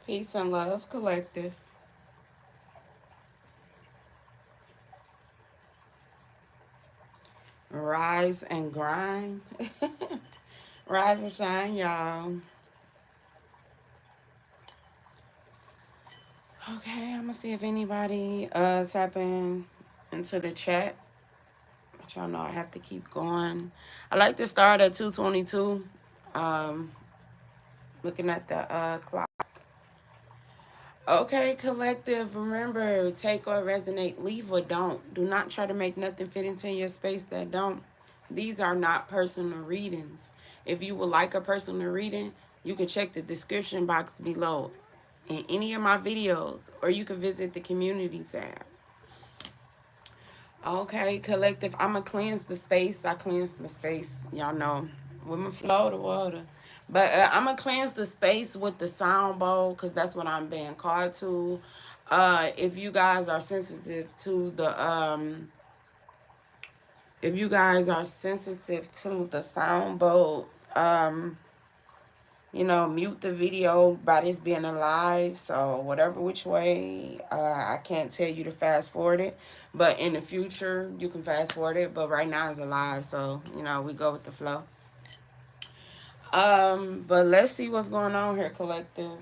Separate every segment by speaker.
Speaker 1: Peace and love, collective. Rise and grind. Rise and shine, y'all. Okay, I'm gonna see if anybody tapping into the chat. But y'all know I have to keep going. I like to start at 2:22. Um, looking at the clock. Okay, collective, remember, take or resonate, leave or don't. Do not try to make nothing fit into your space that don't. These are not personal readings. If you would like a personal reading, you can check the description box below in any of my videos, or you can visit the community tab. Okay, collective, I'm going to cleanse the space. I cleanse the space. Y'all know, women flow the water. But I'm going to cleanse the space with the sound bowl because that's what I'm being called to. If you guys are sensitive to the sound bowl, mute the video by this being a live. So whatever which way, I can't tell you to fast forward it. But in the future, you can fast forward it. But right now it's a live. So, we go with the flow. But let's see what's going on here, collective.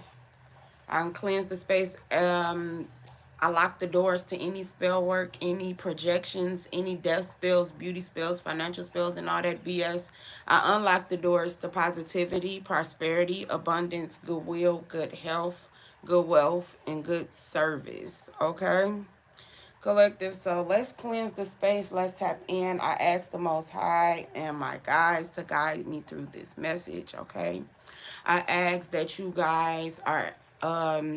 Speaker 1: I'm cleanse the space. I lock the doors to any spell work, any projections, any death spells, beauty spells, financial spells, and all that BS. I unlock the doors to positivity, prosperity, abundance, goodwill, good health, good wealth, and good service. Okay? Collective, so let's cleanse the space. Let's tap in. I ask the Most High and my guides to guide me through this message. Okay? I ask that you guys are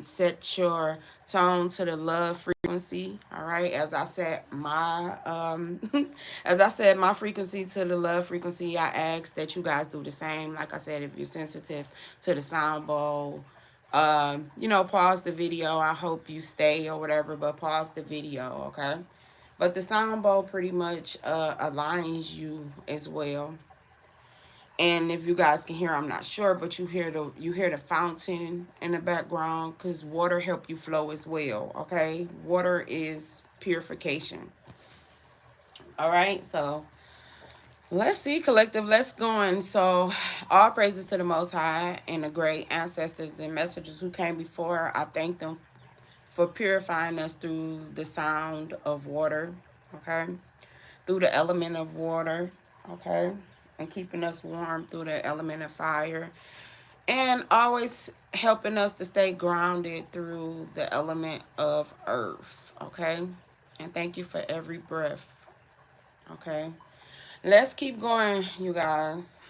Speaker 1: set your tone to the love frequency. All right, as I said my frequency to the love frequency. I ask that you guys do the same. Like I said, if you're sensitive to the sound bowl, pause the video. I hope you stay or whatever, but pause the video. Okay. But the sound bowl pretty much aligns you as well. And if you guys can hear, I'm not sure, but you hear the fountain in the background because water help you flow as well. Okay, water is purification. All right, so let's see, collective. Let's go on. So, all praises to the Most High and the great ancestors and messengers who came before. I thank them for purifying us through the sound of water. Okay, through the element of water. Okay, and keeping us warm through the element of fire, and always helping us to stay grounded through the element of earth. Okay, and thank you for every breath. Okay, let's keep going, you guys.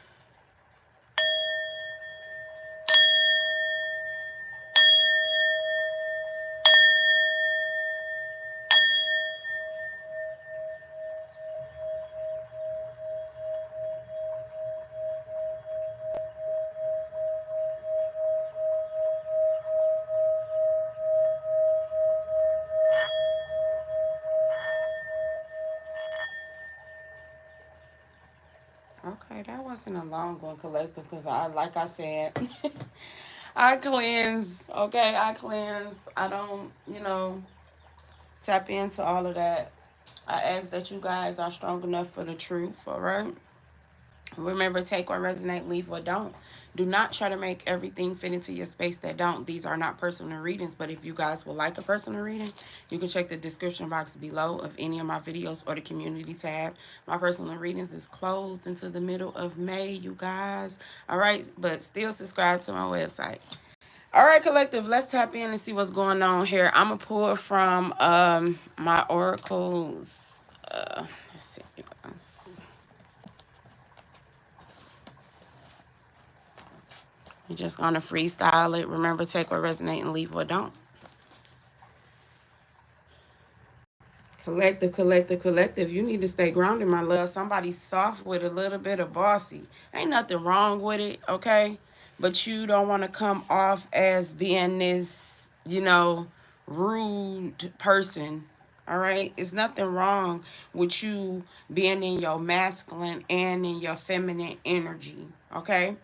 Speaker 1: Okay, that wasn't a long one, collective, because like I said, I cleanse. Okay, I cleanse. I don't, tap into all of that. I ask that you guys are strong enough for the truth. All right. Remember, take what resonate, leave what don't. Do not try to make everything fit into your space that don't. These are not personal readings, but if you guys would like a personal reading, you can check the description box below of any of my videos or the community tab. My personal readings is closed until the middle of May, you guys. All right, but still subscribe to my website. All right, collective, let's tap in and see what's going on here. I'm going to pull from my oracles. Let's see, you guys. You're just going to freestyle it. Remember, take what resonate and leave what don't. Collective, collective, collective. You need to stay grounded, my love. Somebody soft with a little bit of bossy. Ain't nothing wrong with it, okay? But you don't want to come off as being this, rude person. All right? It's nothing wrong with you being in your masculine and in your feminine energy, okay?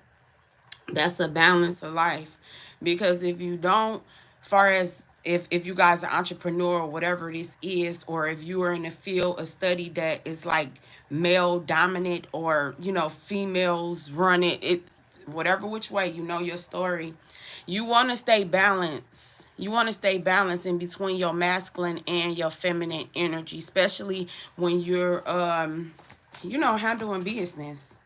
Speaker 1: That's a balance of life. Because if you don't, far as if you guys are entrepreneur or whatever this is, or if you are in a field of study that is like male dominant, or females run it, whatever which way, your story, you want to stay balanced. You want to stay balanced in between your masculine and your feminine energy, especially when you're handling business.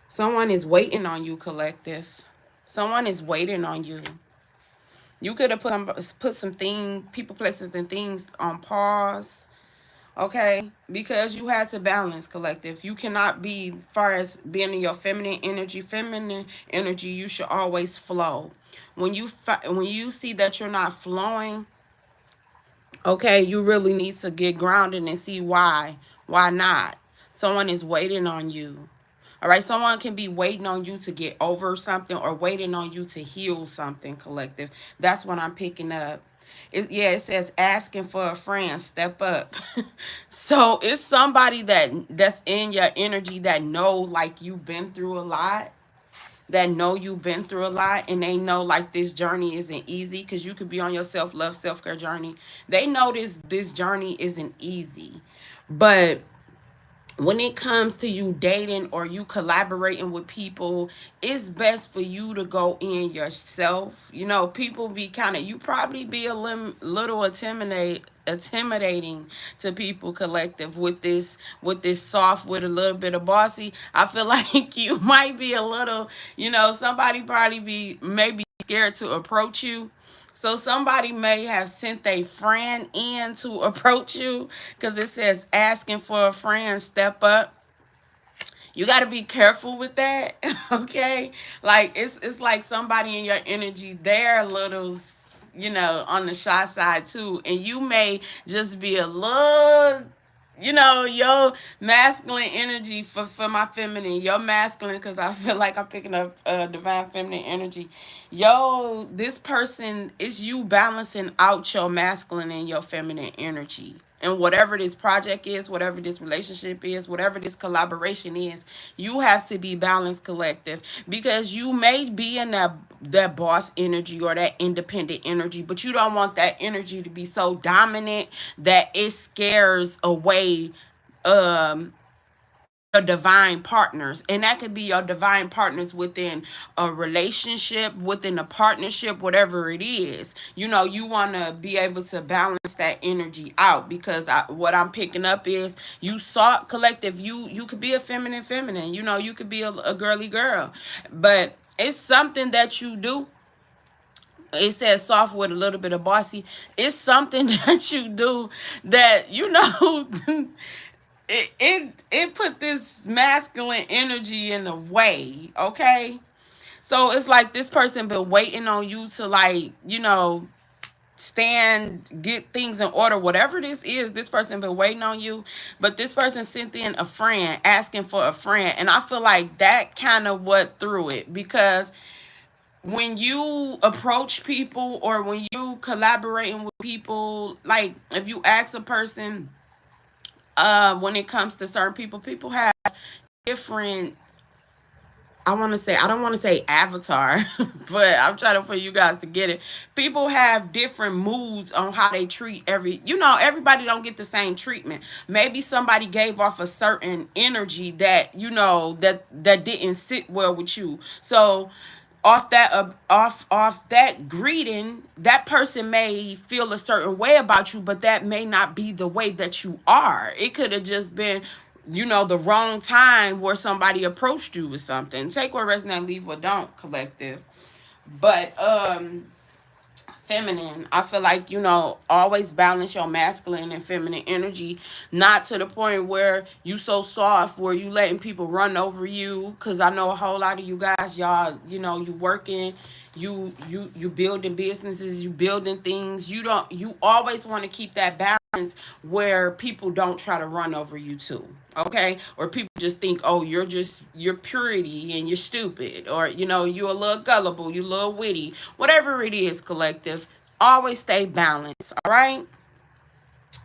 Speaker 1: Someone is waiting on you, collective. Someone is waiting on you. You could have put some people, places, and things on pause, okay? Because you had to balance, collective. You cannot be, far as being in your feminine energy. Feminine energy, you should always flow. When you see that you're not flowing, okay, you really need to get grounded and see why. Why not? Someone is waiting on you. All right, someone can be waiting on you to get over something, or waiting on you to heal something, collective. That's what I'm picking up. It says asking for a friend, step up. So it's somebody that's in your energy that know, like, you've been through a lot, and they know, like, this journey isn't easy, because you could be on your self-love, self-care journey. They know this journey isn't easy, but when it comes to you dating or you collaborating with people, it's best for you to go in yourself. People be kind of, you probably be a little intimidating to people, collective, with this soft, with a little bit of bossy. I feel like you might be a little, somebody probably be maybe scared to approach you. So somebody may have sent a friend in to approach you, because it says asking for a friend, step up. You got to be careful with that. Okay, like it's like somebody in your energy, they're a little, on the shy side too, and you may just be a little, your masculine energy, for my feminine, your masculine, because I feel like I'm picking up divine feminine energy. Yo, this person is you balancing out your masculine and your feminine energy. And whatever this project is, whatever this relationship is, whatever this collaboration is, you have to be balanced, collective, because you may be in that boss energy or that independent energy, but you don't want that energy to be so dominant that it scares away um your divine partners. And that could be your divine partners within a relationship, within a partnership, whatever it is. You want to be able to balance that energy out, because what I'm picking up is, you saw, collective, you could be a feminine, you could be a girly girl, but it's something that you do. It says soft with a little bit of bossy. It's something that you do that, it put this masculine energy in the way, okay? So it's like this person been waiting on you to, like, stand, get things in order, whatever this is. This person been waiting on you, but this person sent in a friend, asking for a friend, and I feel like that kind of what threw it, because when you approach people, or when you collaborating with people, like, if you ask a person, when it comes to certain people have different, I don't want to say avatar, but I'm trying to for you guys to get it. People have different moods on how they treat everybody don't get the same treatment. Maybe somebody gave off a certain energy that, that didn't sit well with you. So off that greeting, that person may feel a certain way about you, but that may not be the way that you are. It could have just been, the wrong time where somebody approached you with something. Take what resonate, leave what don't, collective. But feminine, I feel like, always balance your masculine and feminine energy, not to the point where you so soft where you letting people run over you. Because I know a whole lot of you guys, y'all, you working, you building businesses, you building things. You always want to keep that balance where people don't try to run over you too, okay? Or people just think, oh, you're purity and you're stupid, or you're a little gullible, you're a little witty, whatever it is, collective. Always stay balanced, all right?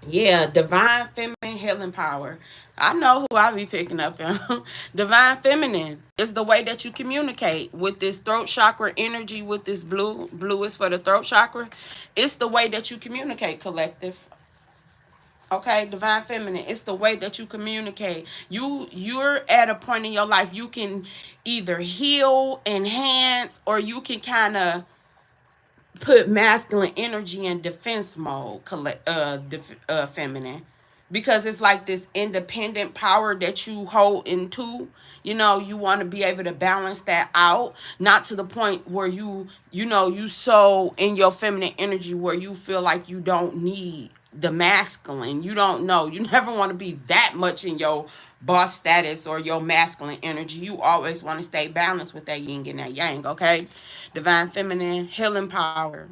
Speaker 1: Yeah, divine feminine healing power. I know who I be picking up on. Divine feminine is the way that you communicate with this throat chakra energy, with this blue. Blue is for the throat chakra. It's the way that you communicate, collective. Okay, divine feminine. It's the way that you communicate. You're at a point in your life you can either heal, enhance, or you can kind of put masculine energy in defense mode, feminine, because it's like this independent power that you hold into. You want to be able to balance that out, not to the point where you so in your feminine energy where you feel like you don't need the masculine. You don't know, you never want to be that much in your boss status or your masculine energy. You always want to stay balanced with that yin and that yang. Okay, divine feminine healing power.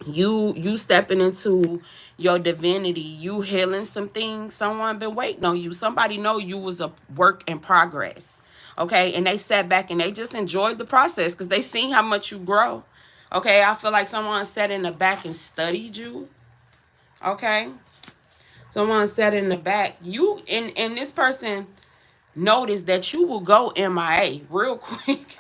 Speaker 1: You stepping into your divinity. You healing some things. Someone been waiting on you. Somebody know you was a work in progress. Okay, and they sat back and they just enjoyed the process because they seen how much you grow. Okay, I feel like someone sat in the back and studied you. Okay, someone sat in the back. You and this person notice that you will go MIA real quick.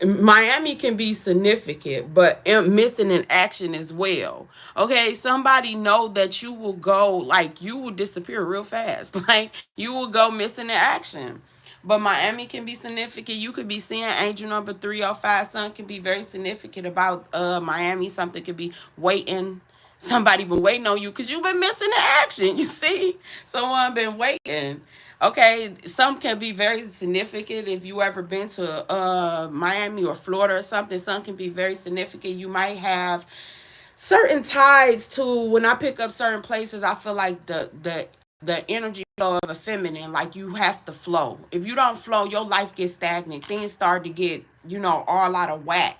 Speaker 1: Miami can be significant, but missing in action as well. Okay, somebody know that you will go, like you will disappear real fast. Like you will go missing in action. But Miami can be significant. You could be seeing angel number 305. Something can be very significant about Miami. Something could be waiting. Somebody been waiting on you because you've been missing the action. You see, someone been waiting. Okay, some can be very significant. If you ever been to Miami or Florida or something, some can be very significant. You might have certain ties to. When I pick up certain places, I feel like the energy flow of a feminine, like you have to flow. If you don't flow, your life gets stagnant. Things start to get all out of whack.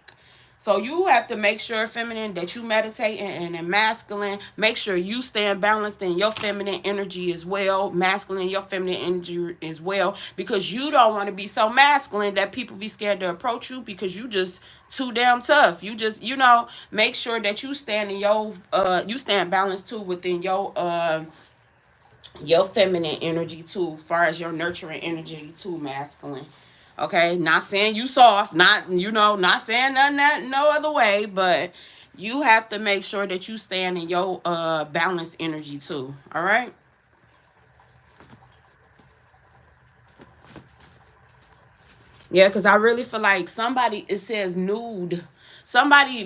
Speaker 1: So you have to make sure, feminine, that you meditate, and in masculine, make sure you stand balanced in your feminine energy as well, masculine in your feminine energy as well, because you don't want to be so masculine that people be scared to approach you because you just too damn tough. You just, make sure that you stand in you stand balanced too within your feminine energy too, far as your nurturing energy too, masculine. Okay, not saying you soft, not saying nothing that no other way, but you have to make sure that you stand in your balanced energy too. All right. Yeah, because I really feel like somebody, it says nude. Somebody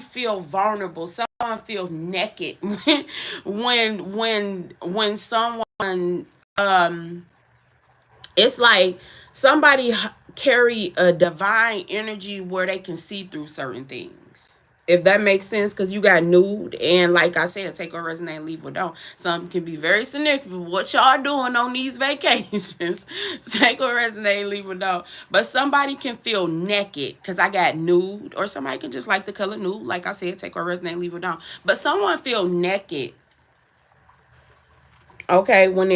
Speaker 1: feel vulnerable. Someone feel naked when someone it's like somebody carry a divine energy where they can see through certain things. If that makes sense, because you got nude, and like I said, take or resonate, leave or don't. Some can be very significant. What y'all doing on these vacations? Take or resonate, leave or don't. But somebody can feel naked because I got nude, or somebody can just like the color nude. Like I said, take or resonate, leave or don't. But someone feel naked. Okay, when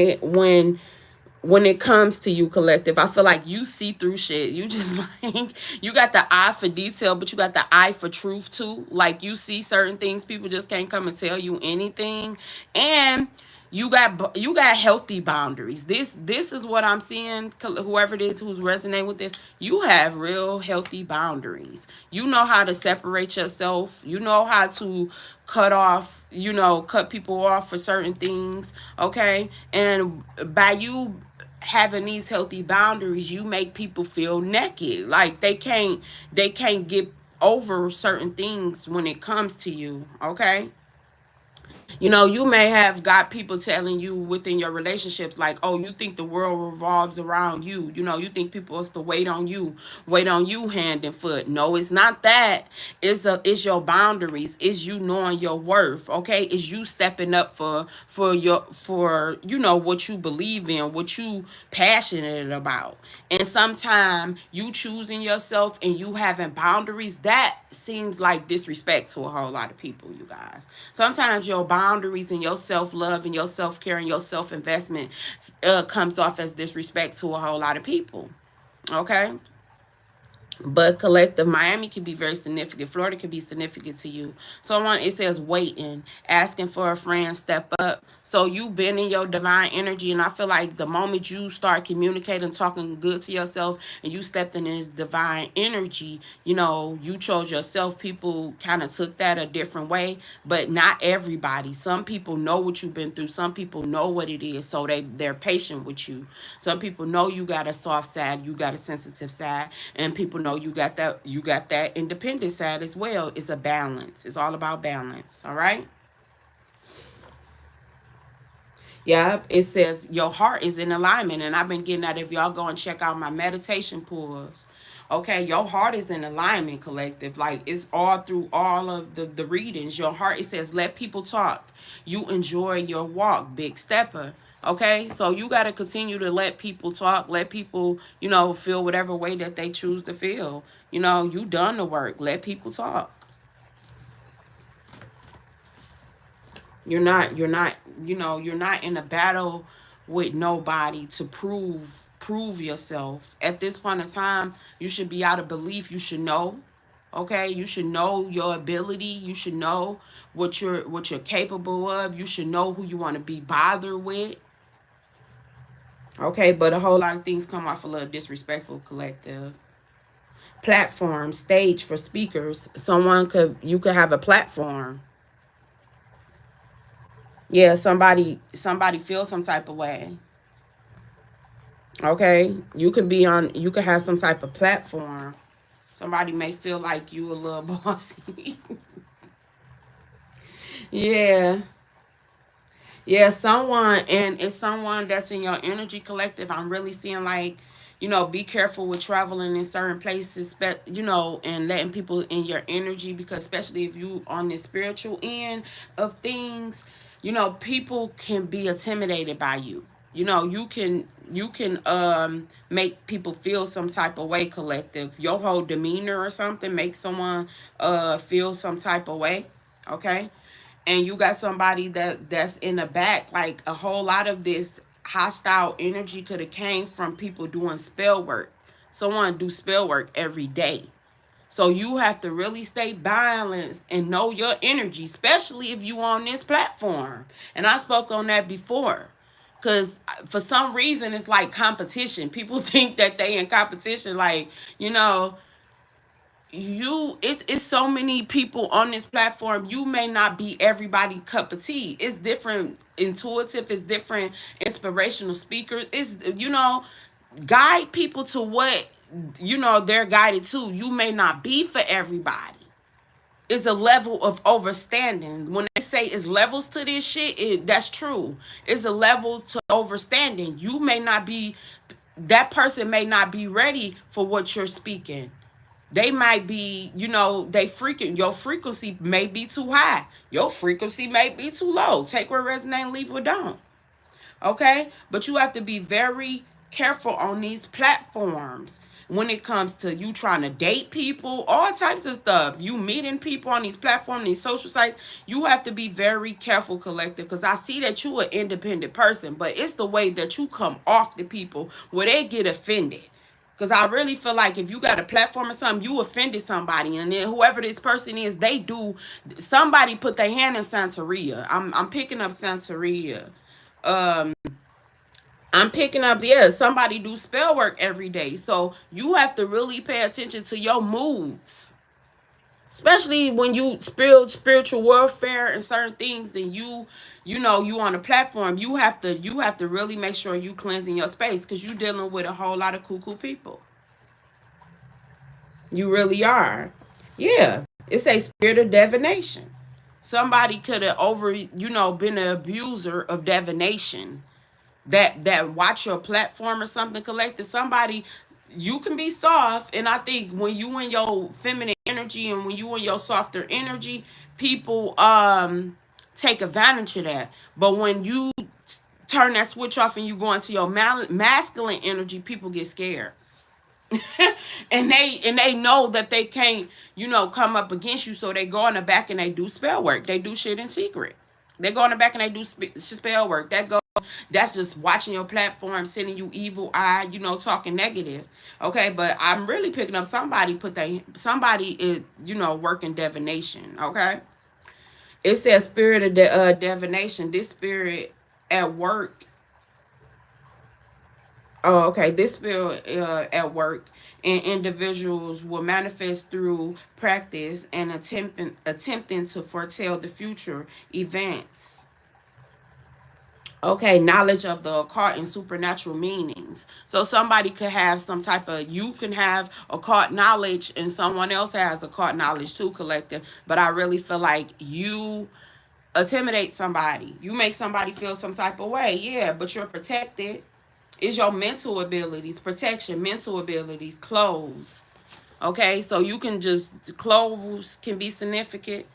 Speaker 1: it comes to you, collective, I feel like you see through shit. You just like, you got the eye for detail, but you got the eye for truth too. Like you see certain things, people just can't come and tell you anything. And you got healthy boundaries. This is what I'm seeing. Whoever it is who's resonating with this, you have real healthy boundaries. You know how to separate yourself. You know how to cut people off for certain things. Okay, and by you having these healthy boundaries, you make people feel naked, like they can't get over certain things when it comes to you. Okay, you may have got people telling you within your relationships, like, oh, you think the world revolves around you. You think people are to wait on you hand and foot. No, it's not that. It's your boundaries. It's you knowing your worth. Okay, it's you stepping up for what you believe in, what you passionate about. And sometimes you choosing yourself and you having boundaries, that seems like disrespect to a whole lot of people, you guys. Sometimes your boundaries and your self-love and your self-care and your self-investment comes off as disrespect to a whole lot of people. Okay, But collective, Miami can be very significant. Florida can be significant to you. Someone, it says waiting, asking for a friend, step up. So you been in your divine energy, and I feel like the moment you start communicating, talking good to yourself, and you stepped in this divine energy, you chose yourself. People kind of took that a different way, but not everybody. Some people know what you've been through. Some people know what it is, so they're patient with you. Some people know you got a soft side, you got a sensitive side, and people know you got that independent side as well. It's a balance. It's all about balance. All right. Yep, it says your heart is in alignment, and I've been getting that. If y'all go and check out my meditation pools, okay, your heart is in alignment, collective. Like, it's all through all of the readings. Your heart, it says, let people talk. You enjoy your walk, big stepper. Okay, so you got to continue to let people talk, let people, feel whatever way that they choose to feel. You done the work. Let people talk. You're not in a battle with nobody to prove yourself. At this point in time, you should be out of belief. You should know. Okay, you should know your ability. You should know what you're capable of. You should know who you want to be bothered with. Okay, but a whole lot of things come off a little disrespectful, collective. Platform, stage for speakers. You could have a platform. Yeah, somebody feels some type of way. Okay, you could have some type of platform. Somebody may feel like you a little bossy. Yeah. Yeah, and it's someone that's in your energy, collective. I'm really seeing, like, be careful with traveling in certain places, and letting people in your energy, because especially if you on the spiritual end of things, people can be intimidated by you. You can make people feel some type of way, collective. Your whole demeanor or something makes someone feel some type of way. Okay, and you got somebody that's in the back. Like, a whole lot of this hostile energy could have came from people doing spell work. Someone do spell work every day. So you have to really stay balanced and know your energy, especially if you on this platform. And I spoke on that before. Cause for some reason it's like competition. People think that they in competition. Like, it's so many people on this platform. You may not be everybody cup of tea. It's different intuitive, it's different inspirational speakers. It's, guide people to what they're guided to. You may not be for everybody. It's a level of overstanding. When they say it's levels to this shit, that's true. It's a level to overstanding. You may not be, that person may not be ready for what you're speaking. They might be, your frequency may be too high. Your frequency may be too low. Take what resonate and leave what don't. Okay? But you have to be very careful on these platforms when it comes to you trying to date people, all types of stuff. You meeting people on these platforms, these social sites. You have to be very careful, collective, because I see that you an independent person, but it's the way that you come off to people where they get offended. Because I really feel like if you got a platform or something, you offended somebody. And then whoever this person is, somebody put their hand in Santeria. I'm picking up Santeria. Um, I'm picking up, yeah, somebody do spell work every day. So you have to really pay attention to your moods. Especially when you spiritual warfare and certain things, and you on a platform, you have to really make sure you cleansing your space, because you dealing with a whole lot of cuckoo people. You really are. Yeah. It's a spirit of divination. Somebody could have been an abuser of divination, that watch your platform or something, collective. Somebody, you can be soft, and I think when you in your feminine energy and when you in your softer energy, people take advantage of that. But when you turn that switch off and you go into your masculine energy, people get scared. And they know that they can't, come up against you, so they go in the back and they do spell work. They do shit in secret. They go in the back and they do spell work. That goes that's just watching your platform, sending you evil eye, talking negative. Okay, but I'm really picking up somebody is, working divination. Okay, it says spirit of divination. This spirit at work. Oh, okay. This spirit at work and individuals will manifest through practice and attempting to foretell the future events. Okay, knowledge of the occult and supernatural meanings. So somebody could have you can have occult knowledge and someone else has occult knowledge too, collective. But I really feel like you intimidate somebody. You make somebody feel some type of way. Yeah, but you're protected. It's your mental abilities, protection, mental abilities, clothes. Okay, so you can clothes can be significant.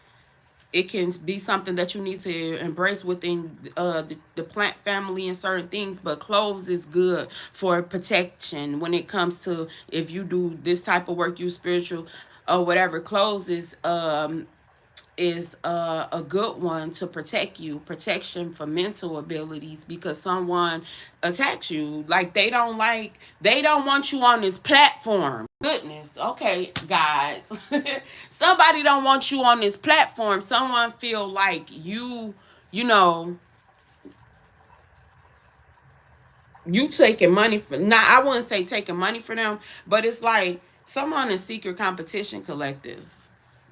Speaker 1: It can be something that you need to embrace within the plant family and certain things, but cloves is good for protection when it comes to if you do this type of work, you spiritual or whatever. Cloves is a good one to protect you, protection for mental abilities, because someone attacks you like they don't want you on this platform. Goodness, okay, guys. Somebody don't want you on this platform. Someone feel like you know you taking money for, not, I wouldn't say taking money for them, but it's like someone in secret competition, collective.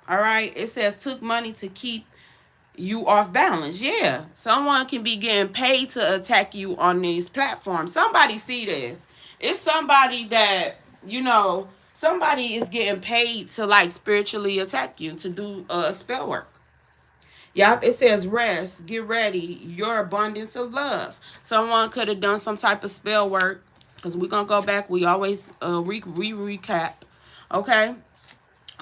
Speaker 1: All right, it says took money to keep you off balance. Yeah, someone can be getting paid to attack you on these platforms. Somebody see this. It's somebody that, somebody is getting paid to like spiritually attack you, to do spell work. Yep, it says rest, get ready, your abundance of love. Someone could have done some type of spell work, because we're going to go back. We always recap. Okay?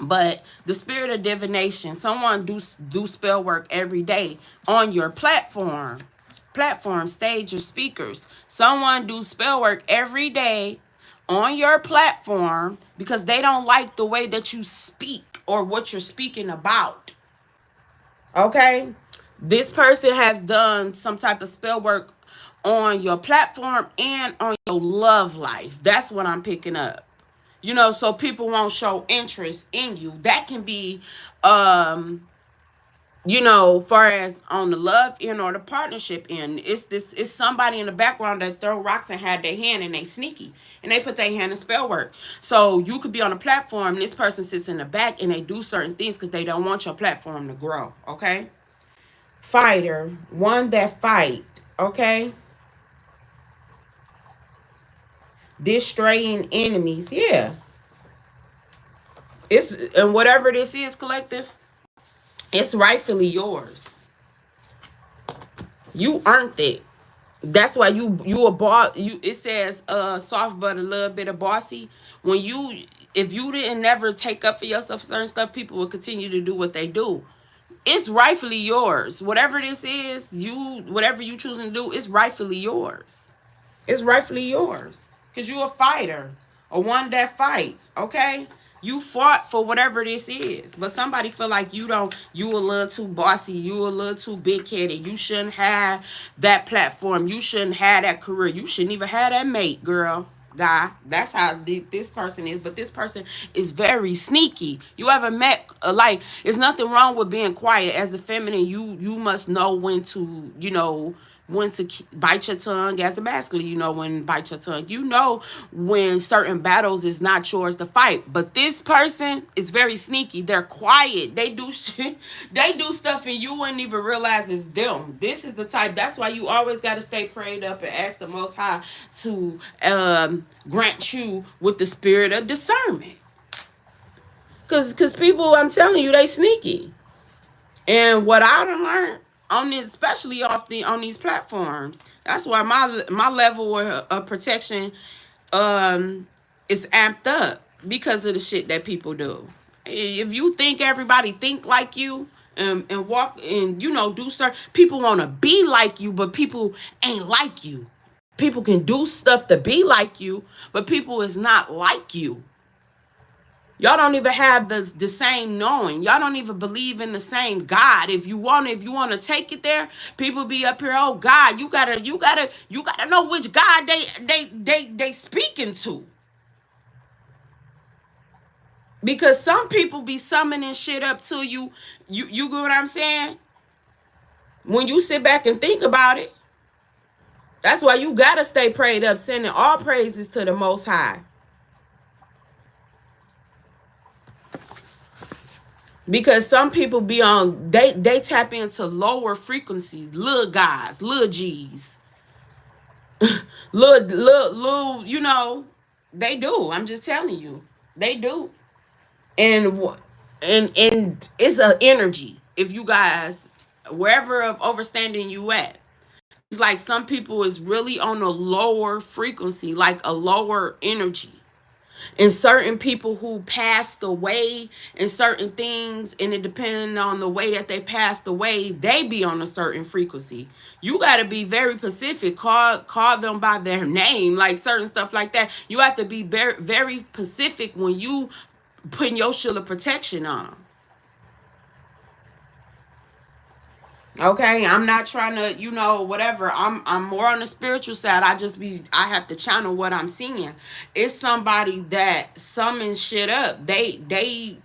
Speaker 1: But the spirit of divination, someone do spell work every day on your platform, stage, or speakers. Someone do spell work every day on your platform because they don't like the way that you speak or what you're speaking about. Okay? This person has done some type of spell work on your platform and on your love life. That's what I'm picking up. So people won't show interest in you. That can be, far as on the love end or the partnership end. It's somebody in the background that throw rocks and had their hand and they sneaky. And they put their hand in spell work. So you could be on a platform, this person sits in the back and they do certain things because they don't want your platform to grow. Okay? Fighter, one that fight. Okay? Destroying enemies. Yeah. And whatever this is, collective, it's rightfully yours. You earned it. That's why you a boss. It says soft but a little bit of bossy. If you didn't never take up for yourself certain stuff, people will continue to do what they do. It's rightfully yours. Whatever this is, whatever you choosing to do, it's rightfully yours. It's rightfully yours. Because you're a fighter. Or one that fights. Okay? You fought for whatever this is. But somebody feel like you a little too bossy. You a little too big-headed. You shouldn't have that platform. You shouldn't have that career. You shouldn't even have that mate, girl. Guy. That's how this person is. But this person is very sneaky. You ever met, there's nothing wrong with being quiet. As a feminine, you must know when to bite your tongue. As a masculine, when bite your tongue. When certain battles is not yours to fight. But this person is very sneaky. They're quiet. They do shit. They do stuff and you wouldn't even realize it's them. This is the type. That's why you always got to stay prayed up and ask the Most High to grant you with the spirit of discernment. Cause people, I'm telling you, they sneaky. And what I done learned on this, especially on these platforms, that's why my level of protection is amped up because of the shit that people do. If you think everybody think like you and walk and do certain, people want to be like you, but people ain't like you. People can do stuff to be like you, but people is not like you. Y'all don't even have the same knowing. Y'all don't even believe in the same God. If you want to take it there, people be up here, oh God, you gotta know which God they speaking to. Because some people be summoning shit up to you. You get what I'm saying? When you sit back and think about it, that's why you gotta stay prayed up, sending all praises to the Most High. Because some people be on, they tap into lower frequencies, little guys, little G's, little, they do. I'm just telling you, they do. And it's an energy. If you guys, wherever of overstanding you at, it's like some people is really on a lower frequency, like a lower energy. And certain people who passed away and certain things, and it depending on the way that they passed away, they be on a certain frequency. You got to be very specific. Call them by their name, like certain stuff like that. You have to be very, very specific when you putting your shield of protection on. Okay, I'm not trying to, whatever. I'm more on the spiritual side. I have to channel what I'm seeing. It's somebody that summons shit up. They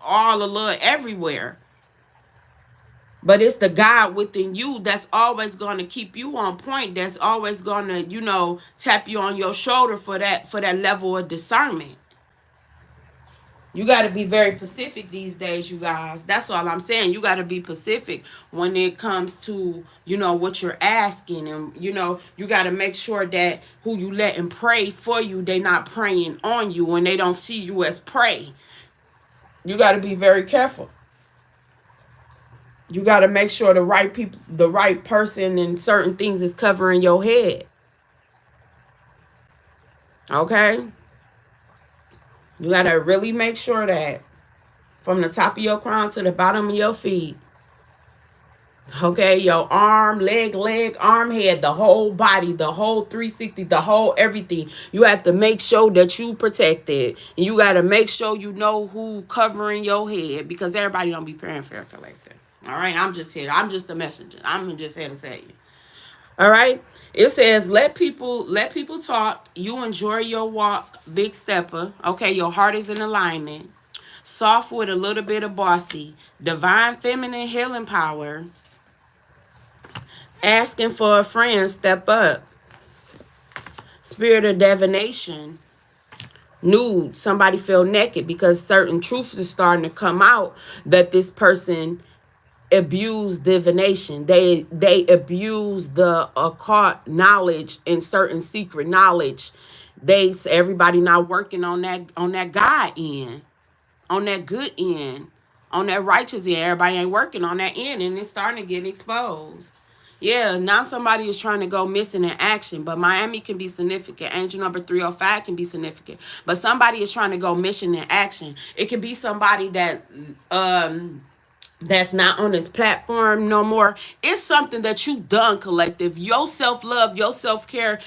Speaker 1: all a little everywhere. But it's the God within you that's always going to keep you on point. That's always going to, tap you on your shoulder for that level of discernment. You got to be very specific these days, you guys. That's all I'm saying. You got to be specific when it comes to, what you're asking. And, you got to make sure that who you let and pray for you, they not praying on you when they don't see you as prey. You got to be very careful. You got to make sure the right people, the right person and certain things is covering your head. Okay? You got to really make sure that from the top of your crown to the bottom of your feet. Okay, your arm, leg, arm, head, the whole body, the whole 360, the whole everything. You have to make sure that you protect it. And you got to make sure you know who covering your head, because everybody don't be praying for a collector. All right, I'm just here. I'm just the messenger. I'm just here to tell you. All right. It says, let people talk. You enjoy your walk, big stepper. Okay, your heart is in alignment. Soft with a little bit of bossy. Divine feminine healing power. Asking for a friend, step up. Spirit of divination. Nude. Somebody feel naked because certain truths is starting to come out that this person abuse divination. They abuse the occult knowledge and certain secret knowledge. Everybody not working on that God end, on that good end, on that righteous end. Everybody ain't working on that end, and it's starting to get exposed. Yeah, now somebody is trying to go missing in action, but Miami can be significant. Angel number 305 can be significant, but somebody is trying to go missing in action. It could be somebody that's not on this platform no more. It's something that you done, collective. Your self-love, your self-care,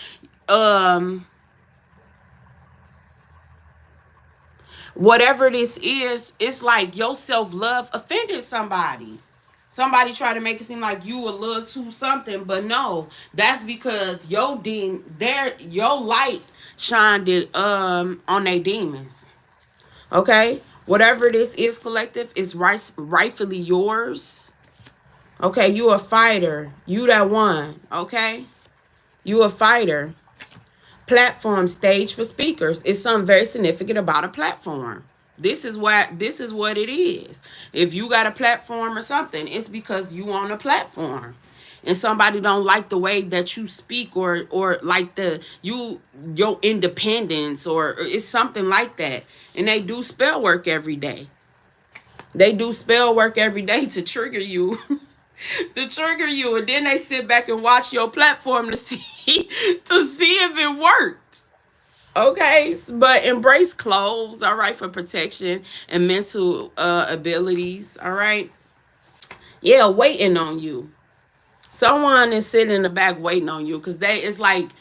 Speaker 1: whatever this is, it's like your self-love offended somebody. Somebody try to make it seem like you a little too something, but no, that's because your light shined it on their demons. Okay? Whatever this is, collective, is rightfully yours. Okay, you a fighter. You that one. Okay? You a fighter. Platform stage for speakers. It's something very significant about a platform. This is what it is. If you got a platform or something, it's because you on a platform. And somebody don't like the way that you speak, or like your independence, or it's something like that. And they do spell work every day. They do spell work every day to trigger you. To trigger you, and then they sit back and watch your platform to see if it worked. Okay, but embrace clothes, all right, for protection and mental abilities, all right. Yeah, waiting on you. Someone is sitting in the back waiting on you, because it's like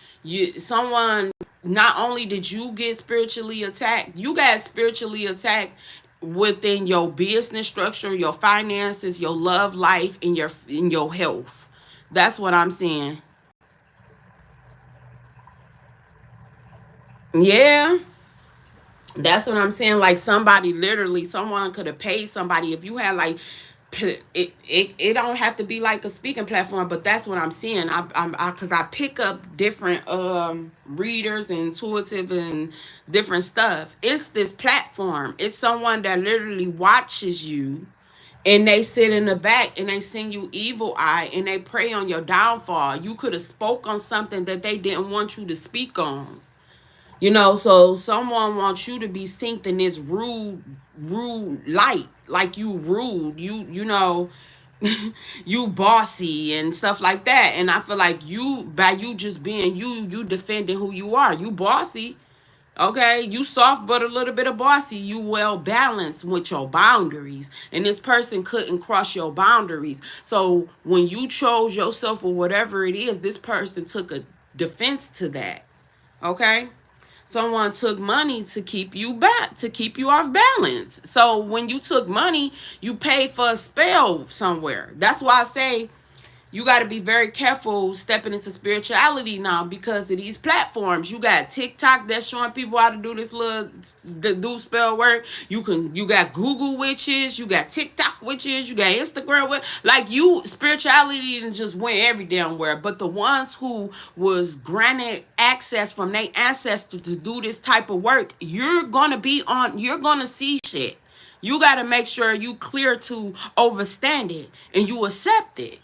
Speaker 1: someone not only did you get spiritually attacked, you got spiritually attacked within your business structure, your finances, your love life, and your health. That's what I'm saying. Yeah. That's what I'm saying. Like somebody, literally, someone could have paid somebody. If you had like, it don't have to be like a speaking platform, but that's what I'm seeing. Because I pick up different readers and intuitive and different stuff. It's this platform. It's someone that literally watches you, and they sit in the back and they send you evil eye and they prey on your downfall. You could have spoke on something that they didn't want you to speak on. So someone wants you to be synced in this rude light, like you rude, you bossy and stuff like that. And I feel like by you just being you defending who you are. You bossy, okay? You soft but a little bit of bossy. You well balanced with your boundaries, and this person couldn't cross your boundaries. So when you chose yourself or whatever it is, this person took a defense to that, okay? Someone took money to keep you back, to keep you off balance. So when you took money, you paid for a spell somewhere. That's why I say you got to be very careful stepping into spirituality now, because of these platforms. You got TikTok that's showing people how to do this do spell work. You got Google witches, you got TikTok witches, you got Instagram witch. Like, spirituality didn't just went every damn where. But the ones who was granted access from their ancestors to do this type of work, you're gonna see shit. You got to make sure you clear to overstand it and you accept it.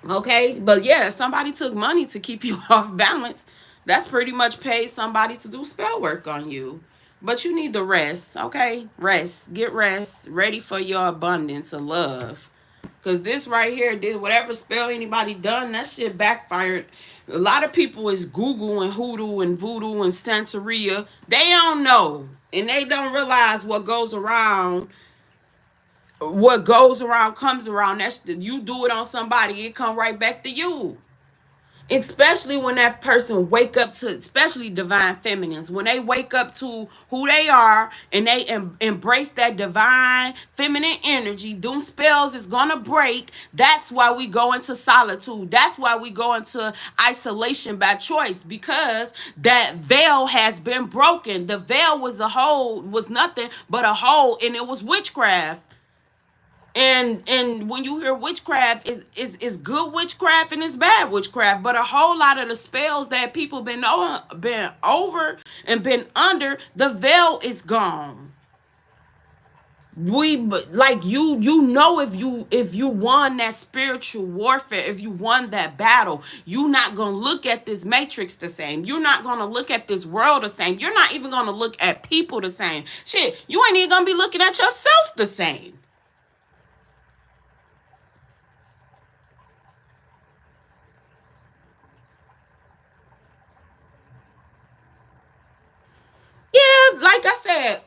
Speaker 1: Okay, but yeah, somebody took money to keep you off balance. That's pretty much paid somebody to do spell work on you. But you need to rest, okay? Rest. Get rest. Ready for your abundance of love. Because this right here did whatever spell anybody done, that shit backfired. A lot of people is Google and hoodoo and voodoo and Santeria. They don't know. And they don't realize what goes around comes around. You do it on somebody, it come right back to you. Especially when that person wake up to, especially divine feminines, when they wake up to who they are and they embrace that divine feminine energy, doom spells is gonna break. That's why we go into solitude. That's why we go into isolation by choice, because that veil has been broken. The veil was nothing but a hole, and it was witchcraft. And when you hear witchcraft, is good witchcraft and it's bad witchcraft. But a whole lot of the spells that people been over and been under, the veil is gone. Like if you won that spiritual warfare, if you won that battle, you not gonna look at this matrix the same. You're not gonna look at this world the same. You're not even gonna look at people the same. Shit, you ain't even gonna be looking at yourself the same. Yeah, like I said,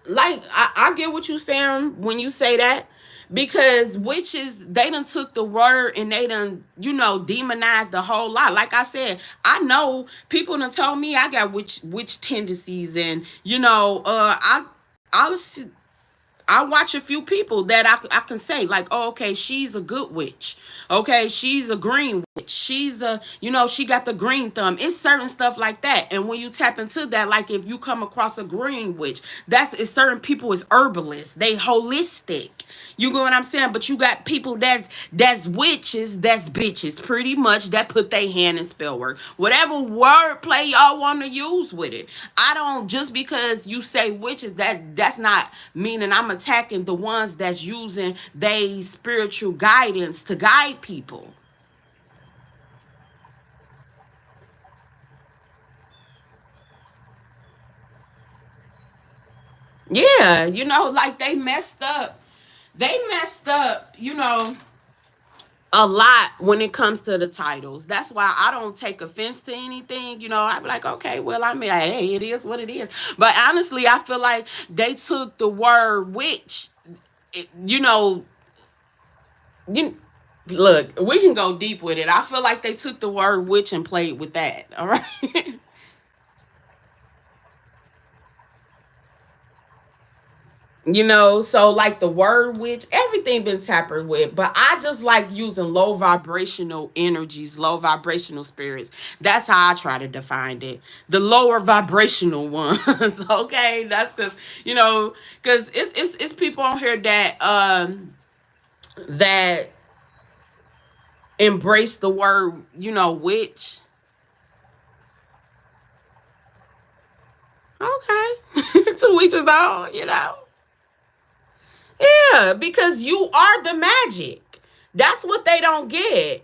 Speaker 1: like I get what you saying when you say that, because witches, they done took the word and they done demonized the whole lot. Like I said, I know people done told me I got witch tendencies, and I I watch a few people that I can say, like, oh, okay, she's a good witch. Okay, she's a green witch. She got the green thumb. It's certain stuff like that. And when you tap into that, like if you come across a green witch, it's certain people is herbalists. They holistic. You get what I'm saying? But you got people that's witches, that's bitches, pretty much, that put their hand in spell work. Whatever word play y'all want to use with it. I don't, just because you say witches, that's not meaning I'm attacking the ones that's using they spiritual guidance to guide people. Yeah, like they messed up. They messed up, a lot when it comes to the titles. That's why I don't take offense to anything. I be like, okay, well, I mean, hey, it is what it is. But honestly, I feel like they took the word witch, you know, you Look, we can go deep with it. I feel like they took the word witch and played with that. All right. So like the word witch, everything been tampered with, but I just like using low vibrational energies, low vibrational spirits. That's how I try to define it. The lower vibrational ones. Okay, that's because it's people on here that embrace the word, witch. Okay. To each his own. Yeah, because you are the magic. That's what they don't get.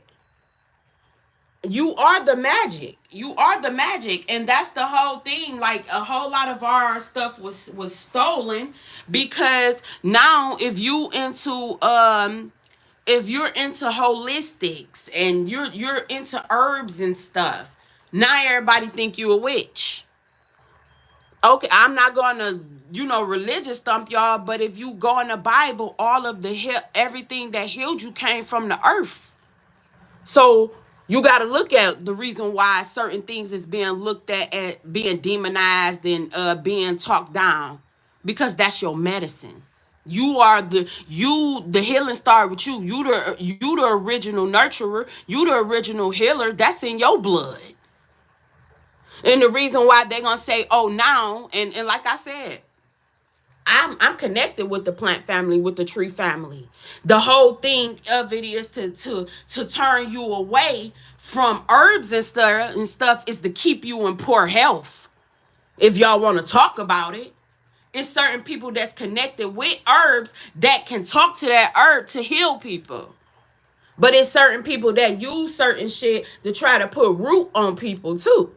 Speaker 1: You are the magic. You are the magic, and that's the whole thing. Like a whole lot of our stuff was stolen because now if you're into holistics and you're into herbs and stuff, now everybody think you a witch. Okay, I'm not gonna, religious stump y'all, but if you go in the Bible, all of everything that healed you came from the earth. So you got to look at the reason why certain things is being looked at being demonized and being talked down, because that's your medicine. The healing start with you. You the original nurturer. You the original healer. That's in your blood. And the reason why they're gonna say, "Oh, now," and like I said, I'm connected with the plant family, with the tree family. The whole thing of it is to turn you away from herbs and stuff is to keep you in poor health. If y'all want to talk about it, it's certain people that's connected with herbs that can talk to that herb to heal people. But it's certain people that use certain shit to try to put root on people too.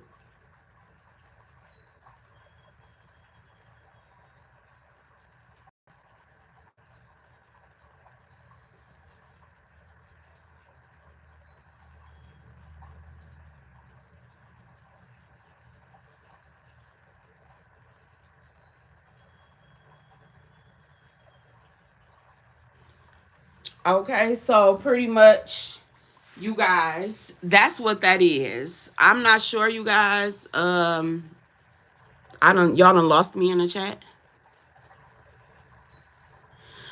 Speaker 1: Okay, so pretty much, you guys, that's what that is. I'm not sure, you guys. Y'all done lost me in the chat.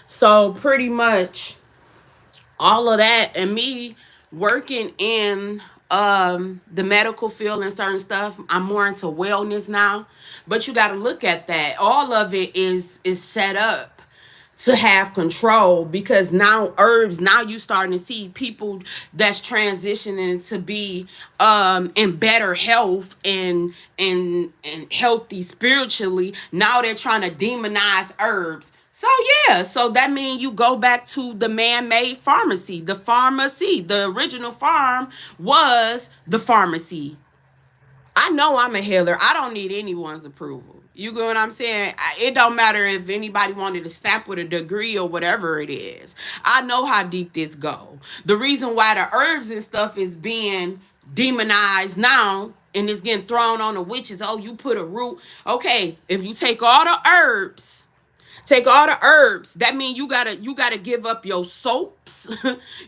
Speaker 1: So pretty much all of that, and me working in the medical field and certain stuff, I'm more into wellness now. But you got to look at that. All of it is set up to have control, because now herbs, now you starting to see people that's transitioning to be in better health and healthy spiritually. Now they're trying to demonize herbs. So yeah, so that means you go back to the man-made pharmacy. The original farm was the pharmacy. I know I'm a healer. I don't need anyone's approval. You get what I'm saying? It don't matter if anybody wanted to stamp with a degree or whatever it is. I know how deep this go. The reason why the herbs and stuff is being demonized now and it's getting thrown on the witches. Oh, you put a root. Okay, if you take all the herbs, that means you gotta give up your soaps.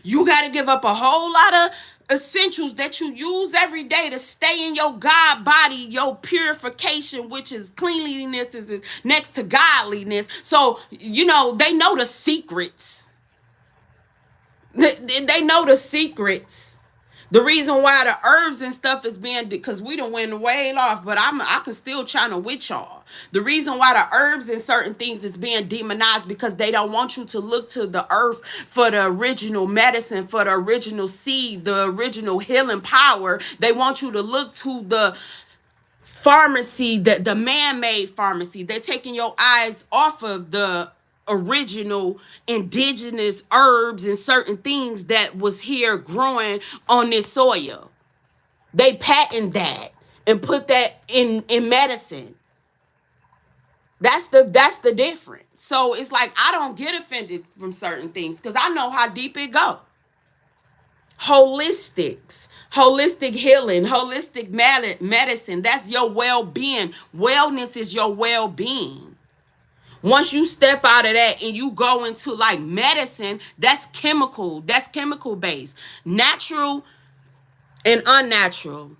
Speaker 1: You gotta give up a whole lot of essentials that you use every day to stay in your God body. Your purification, which is cleanliness, is next to godliness. So they know the secrets. They know the secrets. The reason why the herbs and stuff is being, because we done went way off, but I can still channel with y'all. The reason why the herbs and certain things is being demonized, because they don't want you to look to the earth for the original medicine, for the original seed, the original healing power. They want you to look to the pharmacy, the man-made pharmacy. They're taking your eyes off of the original indigenous herbs and certain things that was here growing on this soil. They patent that and put that in medicine. That's the difference. So it's like I don't get offended from certain things because I know how deep it go. Holistic healing, holistic medicine, that's your well-being. Wellness is your well-being. Once you step out of that and you go into like medicine, that's chemical based, natural and unnatural,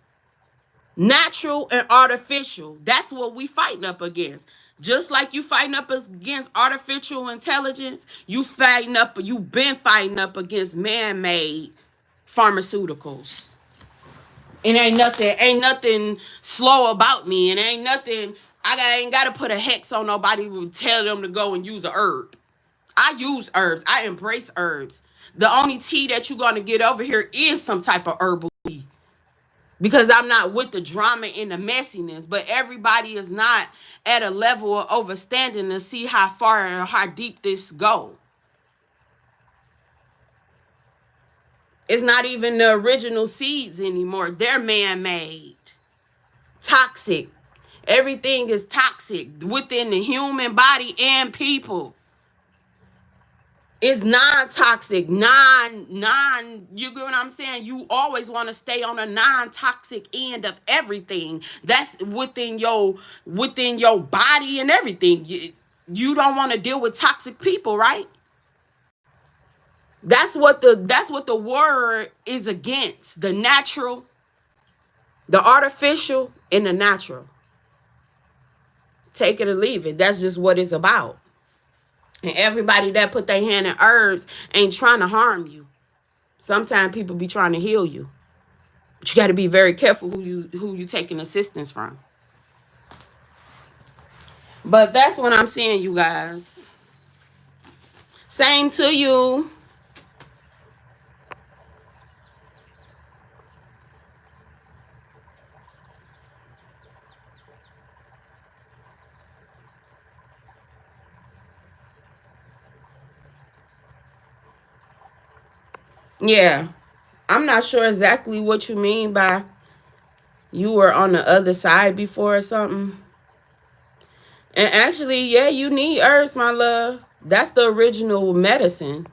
Speaker 1: natural and artificial. That's what we fighting up against. Just like you fighting up against artificial intelligence, you been fighting up against man-made pharmaceuticals. And ain't nothing slow about me, and ain't nothing. Ain't gotta put a hex on nobody who tell them to go and use a herb. I use herbs. I embrace herbs. The only tea that you're gonna get over here is some type of herbal tea, because I'm not with the drama and the messiness. But everybody is not at a level of overstanding to see how far and how deep this go. It's not even the original seeds anymore. They're man-made. Toxic. Everything is toxic within the human body and people. It's non-toxic, you get what I'm saying? You always want to stay on a non-toxic end of everything. That's within your body and everything. You don't want to deal with toxic people, right? That's what the word is against. The natural, the artificial, and the natural. Take it or leave it. That's just what it's about. And everybody that put their hand in herbs ain't trying to harm you. Sometimes people be trying to heal you. But you got to be very careful who you taking assistance from. But that's what I'm saying, you guys. Same to you. Yeah. I'm not sure exactly what you mean by you were on the other side before or something. And actually, yeah, you need herbs, my love. That's the original medicine.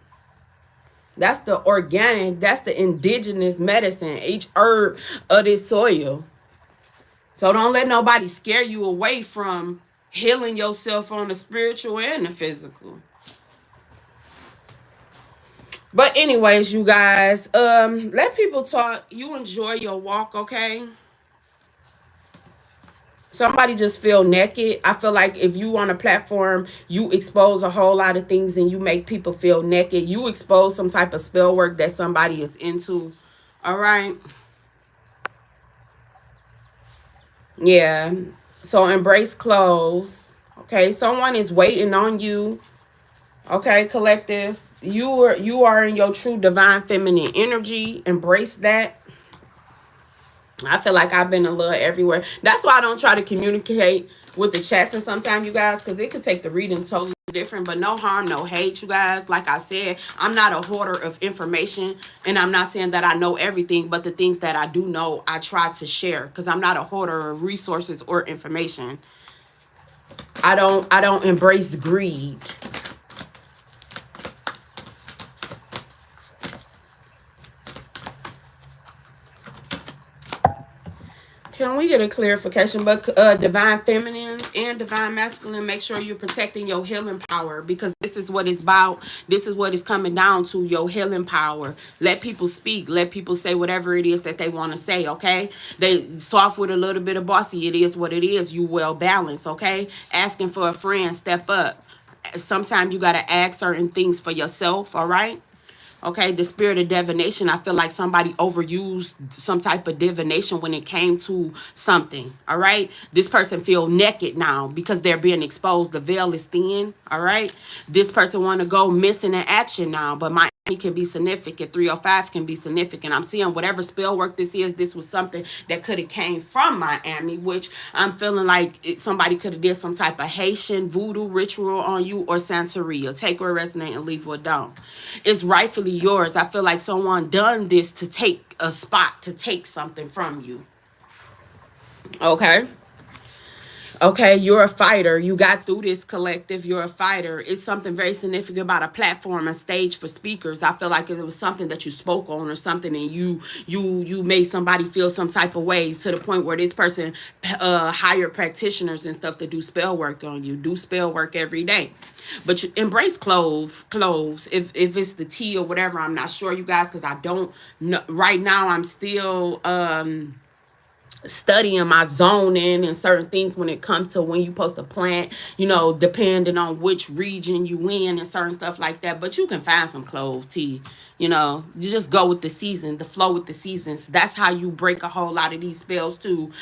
Speaker 1: That's the organic, that's the indigenous medicine. Each herb of this soil. So don't let nobody scare you away from healing yourself on the spiritual and the physical. But anyways, you guys, let people talk. You enjoy your walk, okay? Somebody just feel naked. I feel like if you on a platform, you expose a whole lot of things and you make people feel naked. You expose some type of spell work that somebody is into. All right. Yeah. So embrace clothes. Okay. Someone is waiting on you. Okay, collective. You are in your true divine feminine energy. Embrace that. I feel like I've been a little everywhere. That's why I don't try to communicate with the chats and sometimes, you guys, because it could take the reading totally different. But no harm, no hate, you guys. Like I said, I'm not a hoarder of information, and I'm not saying that I know everything, but the things that I do know, I try to share, because I'm not a hoarder of resources or information. I don't embrace greed. Can we get a clarification? But divine feminine and divine masculine, make sure you're protecting your healing power, because this is what it's about. This is what it's coming down to, your healing power. Let people speak. Let people say whatever it is that they want to say, okay? They soft with a little bit of bossy. It is what it is. You well balanced, okay? Asking for a friend, step up. Sometimes you got to ask certain things for yourself, all right? Okay, the spirit of divination. I feel like somebody overused some type of divination when it came to something. All right, this person feel naked now because they're being exposed. The veil is thin. All right, this person want to go missing in action now, but my can be significant. 305 can be significant. I'm seeing whatever spell work this is. This was something that could have came from Miami, which I'm feeling like somebody could have did some type of Haitian voodoo ritual on you, or Santeria. Take where it resonate and leave where it don't. It's rightfully yours. I feel like someone done this to take a spot, to take something from you. Okay. Okay, you're a fighter. You got through this, collective. You're a fighter. It's something very significant about a platform, a stage for speakers. I feel like it was something that you spoke on or something, and you made somebody feel some type of way, to the point where this person hired practitioners and stuff to do spell work on you. Do spell work every day. But you embrace cloves. If it's the tea or whatever, I'm not sure, you guys, because I don't know. Right now, I'm still studying my zoning and certain things when it comes to when you supposed to plant, depending on which region you in and certain stuff like that. But you can find some clove tea. You just go with the season, the flow with the seasons. That's how you break a whole lot of these spells too.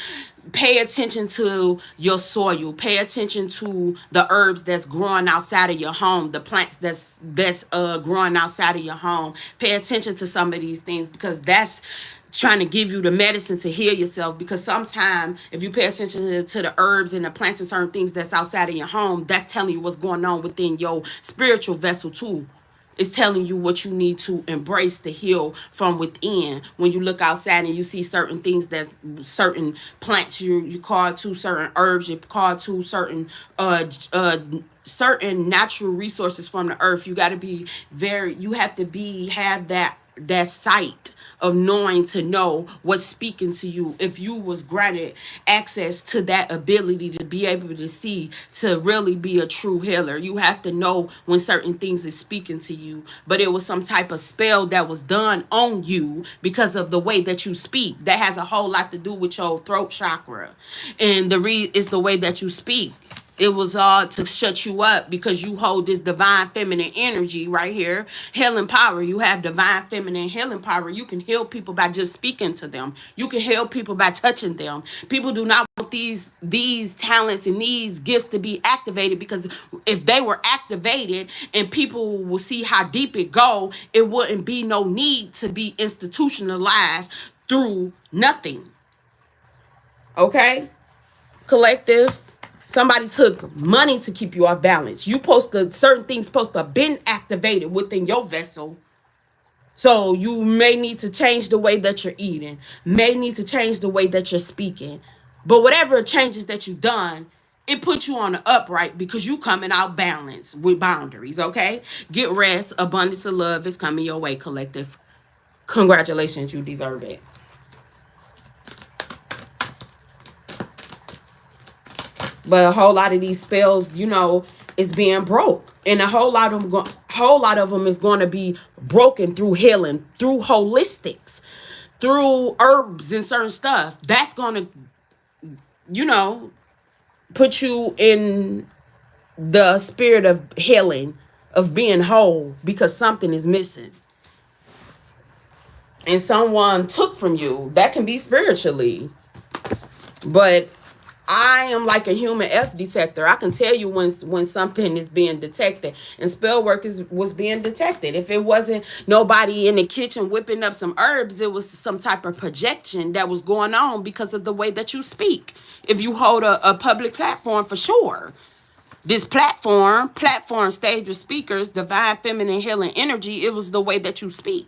Speaker 1: Pay attention to your soil. Pay attention to the herbs that's growing outside of your home, the plants that's growing outside of your home. Pay attention to some of these things, because that's trying to give you the medicine to heal yourself. Because sometimes if you pay attention to the herbs and the plants and certain things that's outside of your home, that's telling you what's going on within your spiritual vessel too. It's telling you what you need to embrace to heal from within. When you look outside and you see certain things, that certain plants you call to, certain herbs you call to, certain natural resources from the earth, you got to be have that sight of knowing, to know what's speaking to you. If you was granted access to that ability to be able to see, to really be a true healer, you have to know when certain things is speaking to you. But it was some type of spell that was done on you because of the way that you speak. That has a whole lot to do with your throat chakra, and is the way that you speak. It was all to shut you up, because you hold this divine feminine energy right here, healing power. You have divine feminine healing power. You can heal people by just speaking to them. You can heal people by touching them. People do not want these talents and these gifts to be activated, because if they were activated and people will see how deep it go, it wouldn't be no need to be institutionalized through nothing. Okay? Collective. Somebody took money to keep you off balance. Certain things supposed to have been activated within your vessel. So you may need to change the way that you're eating, may need to change the way that you're speaking. But whatever changes that you've done, it puts you on the upright, because you coming out balanced with boundaries, okay? Get rest. Abundance of love is coming your way, collective. Congratulations, you deserve it. But a whole lot of these spells, is being broke, and a whole lot of them is going to be broken through healing, through holistics, through herbs and certain stuff. That's going to, put you in the spirit of healing, of being whole, because something is missing, and someone took from you. That can be spiritually, but I am like a human F detector. I can tell you when something is being detected, and spell work was being detected. If it wasn't nobody in the kitchen whipping up some herbs, it was some type of projection that was going on because of the way that you speak. If you hold a public platform, for sure. This platform stage with speakers, divine feminine healing energy, it was the way that you speak.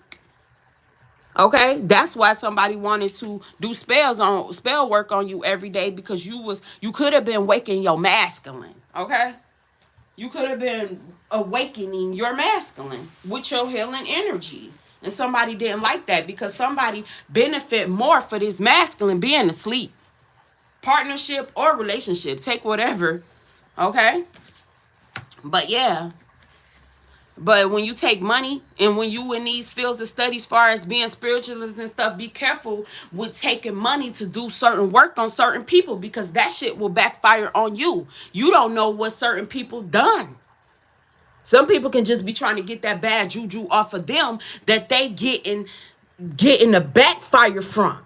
Speaker 1: Okay, that's why somebody wanted to do spell work on you every day, because you could have been waking your masculine. Okay, you could have been awakening your masculine with your healing energy, and somebody didn't like that, because somebody benefit more for this masculine being asleep. Partnership or relationship, take whatever. Okay, but yeah. But when you take money, and when you in these fields of study, as far as being spiritualists and stuff, be careful with taking money to do certain work on certain people, because that shit will backfire on you. You don't know what certain people done. Some people can just be trying to get that bad juju off of them that they getting the backfire from.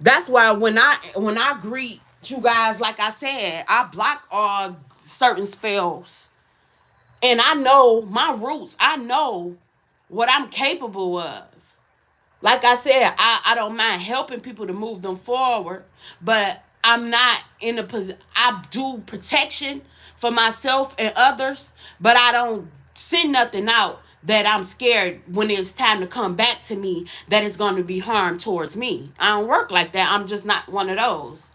Speaker 1: That's why when I greet you guys, like I said, I block all certain spells. And I know my roots. I know what I'm capable of. Like I said, I don't mind helping people to move them forward, but I'm not in a position. I do protection for myself and others, but I don't send nothing out that I'm scared when it's time to come back to me that it's going to be harm towards me. I don't work like that. I'm just not one of those.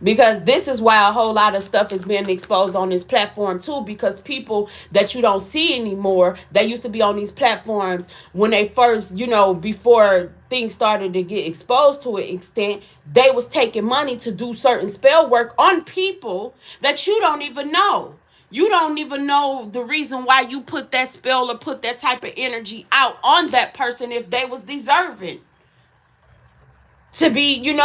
Speaker 1: Because this is why a whole lot of stuff is being exposed on this platform too, because people that you don't see anymore that used to be on these platforms when they first, before things started to get exposed to an extent, they was taking money to do certain spell work on people that you don't even know. You don't even know the reason why you put that spell or put that type of energy out on that person if they was deserving to be.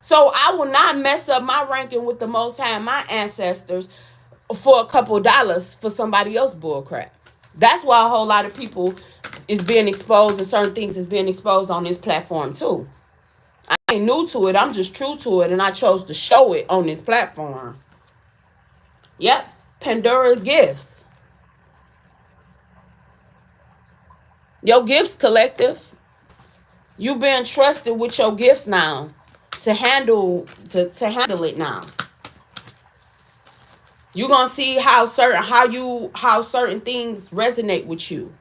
Speaker 1: So I will not mess up my ranking with the Most High and my ancestors for a couple of dollars for somebody else bullcrap. That's why a whole lot of people is being exposed and certain things is being exposed on this platform too. I ain't new to it. I'm just true to it, and I chose to show it on this platform. Yep, Pandora gifts. Your gifts, collective. You being trusted with your gifts now to handle it now. You're gonna see how certain things resonate with you.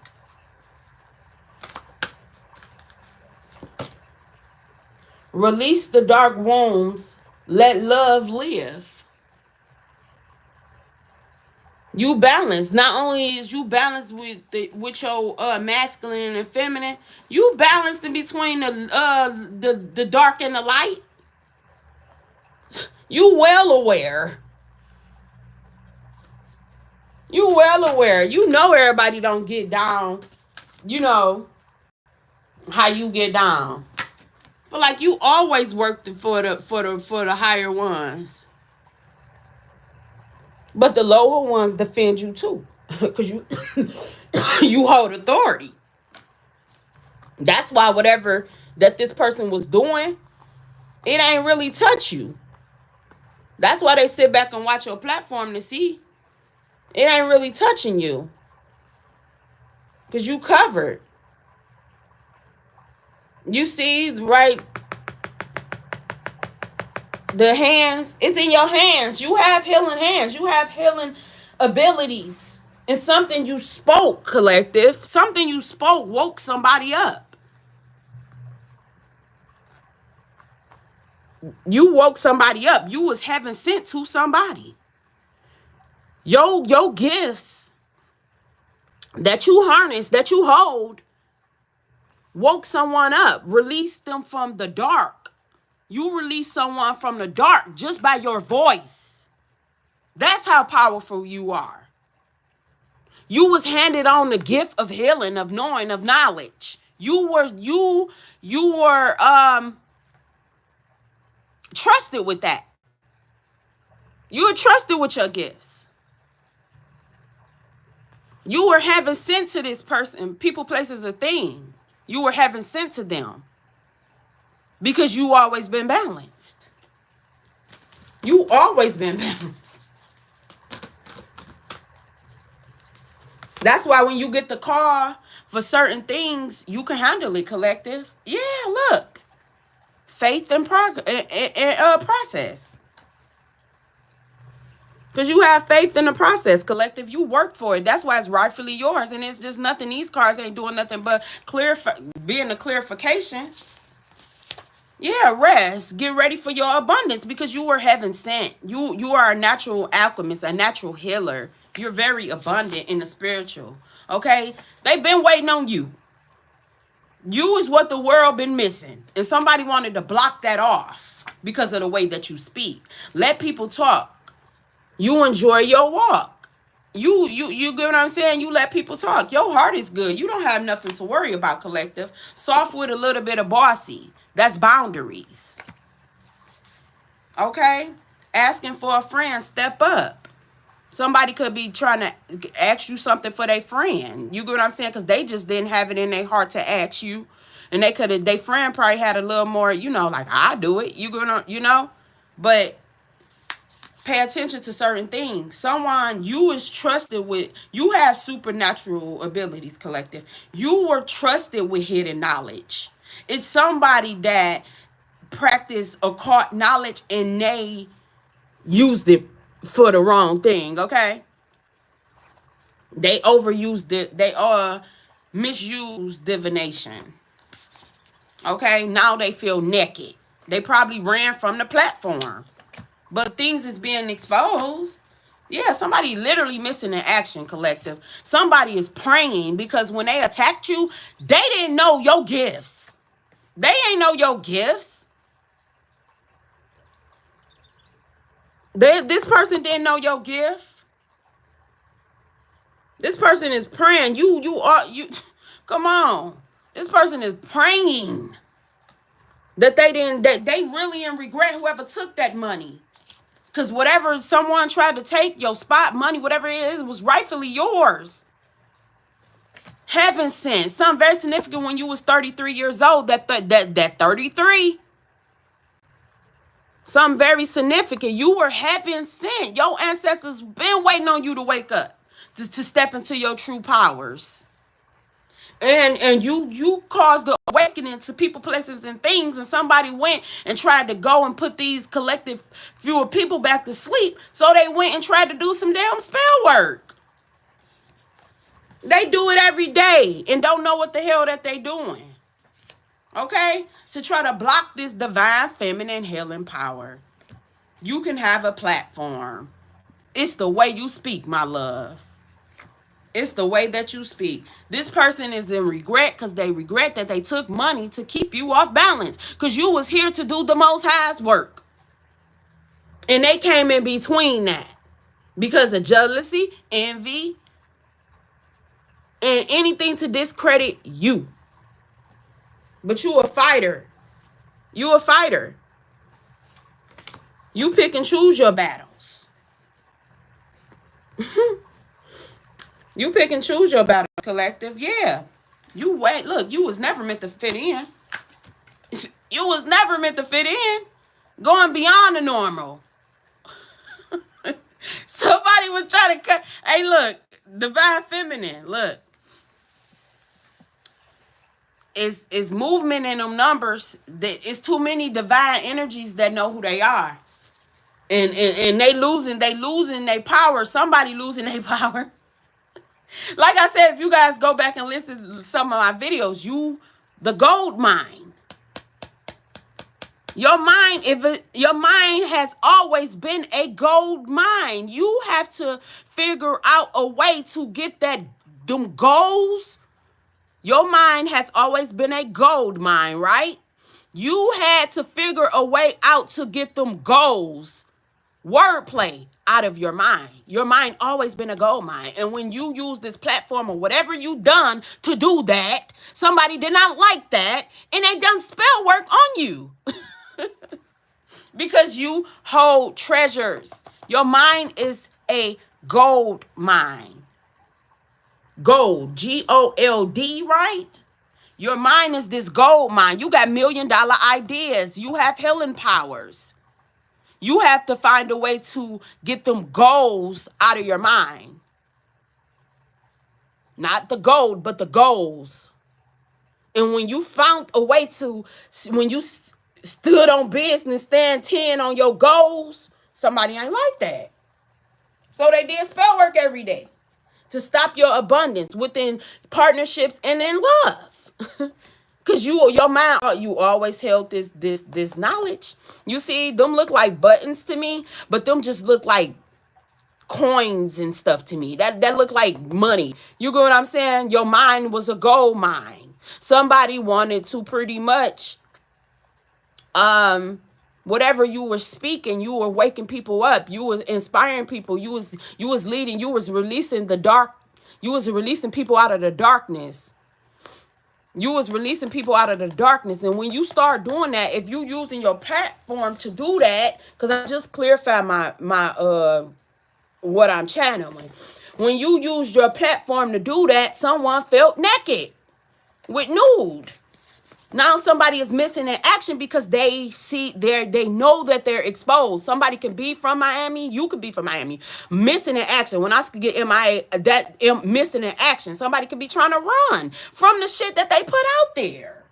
Speaker 1: Release the dark wounds. Let love live. You balance. Not only is you balanced with your masculine and feminine, you balanced in between the dark and the light. You well aware. You well aware. You know everybody don't get down. You know how you get down. But like you always worked for the higher ones. But the lower ones defend you too. Cause you you hold authority. That's why whatever that this person was doing, it ain't really touch you. That's why they sit back and watch your platform to see. It ain't really touching you. Cause you covered. You see, right? The hands, it's in your hands. You have healing hands. You have healing abilities. And something you spoke, collective. Something you spoke woke somebody up. You woke somebody up. You was heaven sent to somebody. Your gifts that you harness, that you hold, woke someone up. Release them from the dark. You release someone from the dark just by your voice. That's how powerful you are. You was handed on the gift of healing, of knowing, of knowledge. You were trusted with that. You were trusted with your gifts. You were heaven sent to this person. People, places, a thing. You were heaven sent to them. Because you always been balanced. You always been balanced. That's why when you get the call for certain things, you can handle it, collective. Yeah, look. Faith and process. Because you have faith in the process, collective. You worked for it. That's why it's rightfully yours. And it's just nothing. These cards ain't doing nothing but being a clarification. Yeah, rest. Get ready for your abundance because you were heaven sent. You are a natural alchemist, a natural healer. You're very abundant in the spiritual. Okay? They've been waiting on you. You is what the world been missing. And somebody wanted to block that off because of the way that you speak. Let people talk. You enjoy your walk. You get what I'm saying? You let people talk. Your heart is good. You don't have nothing to worry about, collective. Soft with a little bit of bossy. That's boundaries. Okay? Asking for a friend, step up. Somebody could be trying to ask you something for their friend. You get what I'm saying? Because they just didn't have it in their heart to ask you. And their friend probably had a little more, like, I do it. You get what But pay attention to certain things. Someone you is trusted with, you have supernatural abilities, collective. You were trusted with hidden knowledge. It's somebody that practiced occult knowledge and they used it for the wrong thing, okay? They overused it. They misused divination. Okay? Now they feel naked. They probably ran from the platform. but things is being exposed. Yeah, somebody literally missing in action, collective. Somebody is praying because when they attacked you, they didn't know your gifts. They ain't know your gifts. This person didn't know your gift. This person is praying. You come on. This person is praying that they really in regret whoever took that money. Because whatever someone tried to take, your spot, money, whatever it is, was rightfully yours. Heaven sent. Something very significant when you was 33 years old. That 33. Something very significant. You were heaven sent. Your ancestors been waiting on you to wake up. To step into your true powers. And you caused the awakening to people, places, and things, and somebody went and tried to go and put these collective fewer people back to sleep, so they went and tried to do some damn spell work. They do it every day and don't know what the hell that they doing. Okay? To try to block this divine feminine healing power. You can have a platform. It's the way you speak, my love. It's the way that you speak. This person is in regret because they regret that they took money to keep you off balance. Because you was here to do the Most High's work. And they came in between that. Because of jealousy, envy, and anything to discredit you. But you a fighter. You a fighter. You pick and choose your battles. You pick and choose your battle, collective. Yeah. You wait. Look, you was never meant to fit in. You was never meant to fit in. Going beyond the normal. Somebody was trying to cut. Hey, look. Divine feminine. Look. It's movement in them numbers. It's too many divine energies that know who they are. And they losing their power. Somebody losing their power. Like I said, if you guys go back and listen to some of my videos, the gold mine. Your mind has always been a gold mine. You have to figure out a way to get them goals. Your mind has always been a gold mine, right? You had to figure a way out to get them goals. Wordplay out of your mind. Your mind always been a gold mine. And when you use this platform or whatever you done to do that, somebody did not like that and they done spell work on you. Because you hold treasures. Your mind is a gold mine. Gold, GOLD, right? Your mind is this gold mine. You got $1 million ideas. You have healing powers. You have to find a way to get them goals out of your mind. Not the gold, but the goals. And when you found a way to, when you stood on business, stand 10 on your goals, somebody ain't like that. So they did spell work every day to stop your abundance within partnerships and in love. Because your mind, you always held this knowledge. You see, them look like buttons to me, but them just look like coins and stuff to me. That look like money. You get what I'm saying? Your mind was a gold mine. Somebody wanted to pretty much, whatever you were speaking, you were waking people up. You were inspiring people. You was leading. You was releasing the dark. You was releasing people out of the darkness. You was releasing people out of the darkness. And when you start doing that, if you using your platform to do that, because I just clarified my what I'm channeling. When you use your platform to do that, someone felt naked with nude. Now somebody is missing in action because they know that they're exposed. Somebody can be from Miami. You could be from Miami. Missing in action. When I get MIA, missing in action. Somebody could be trying to run from the shit that they put out there.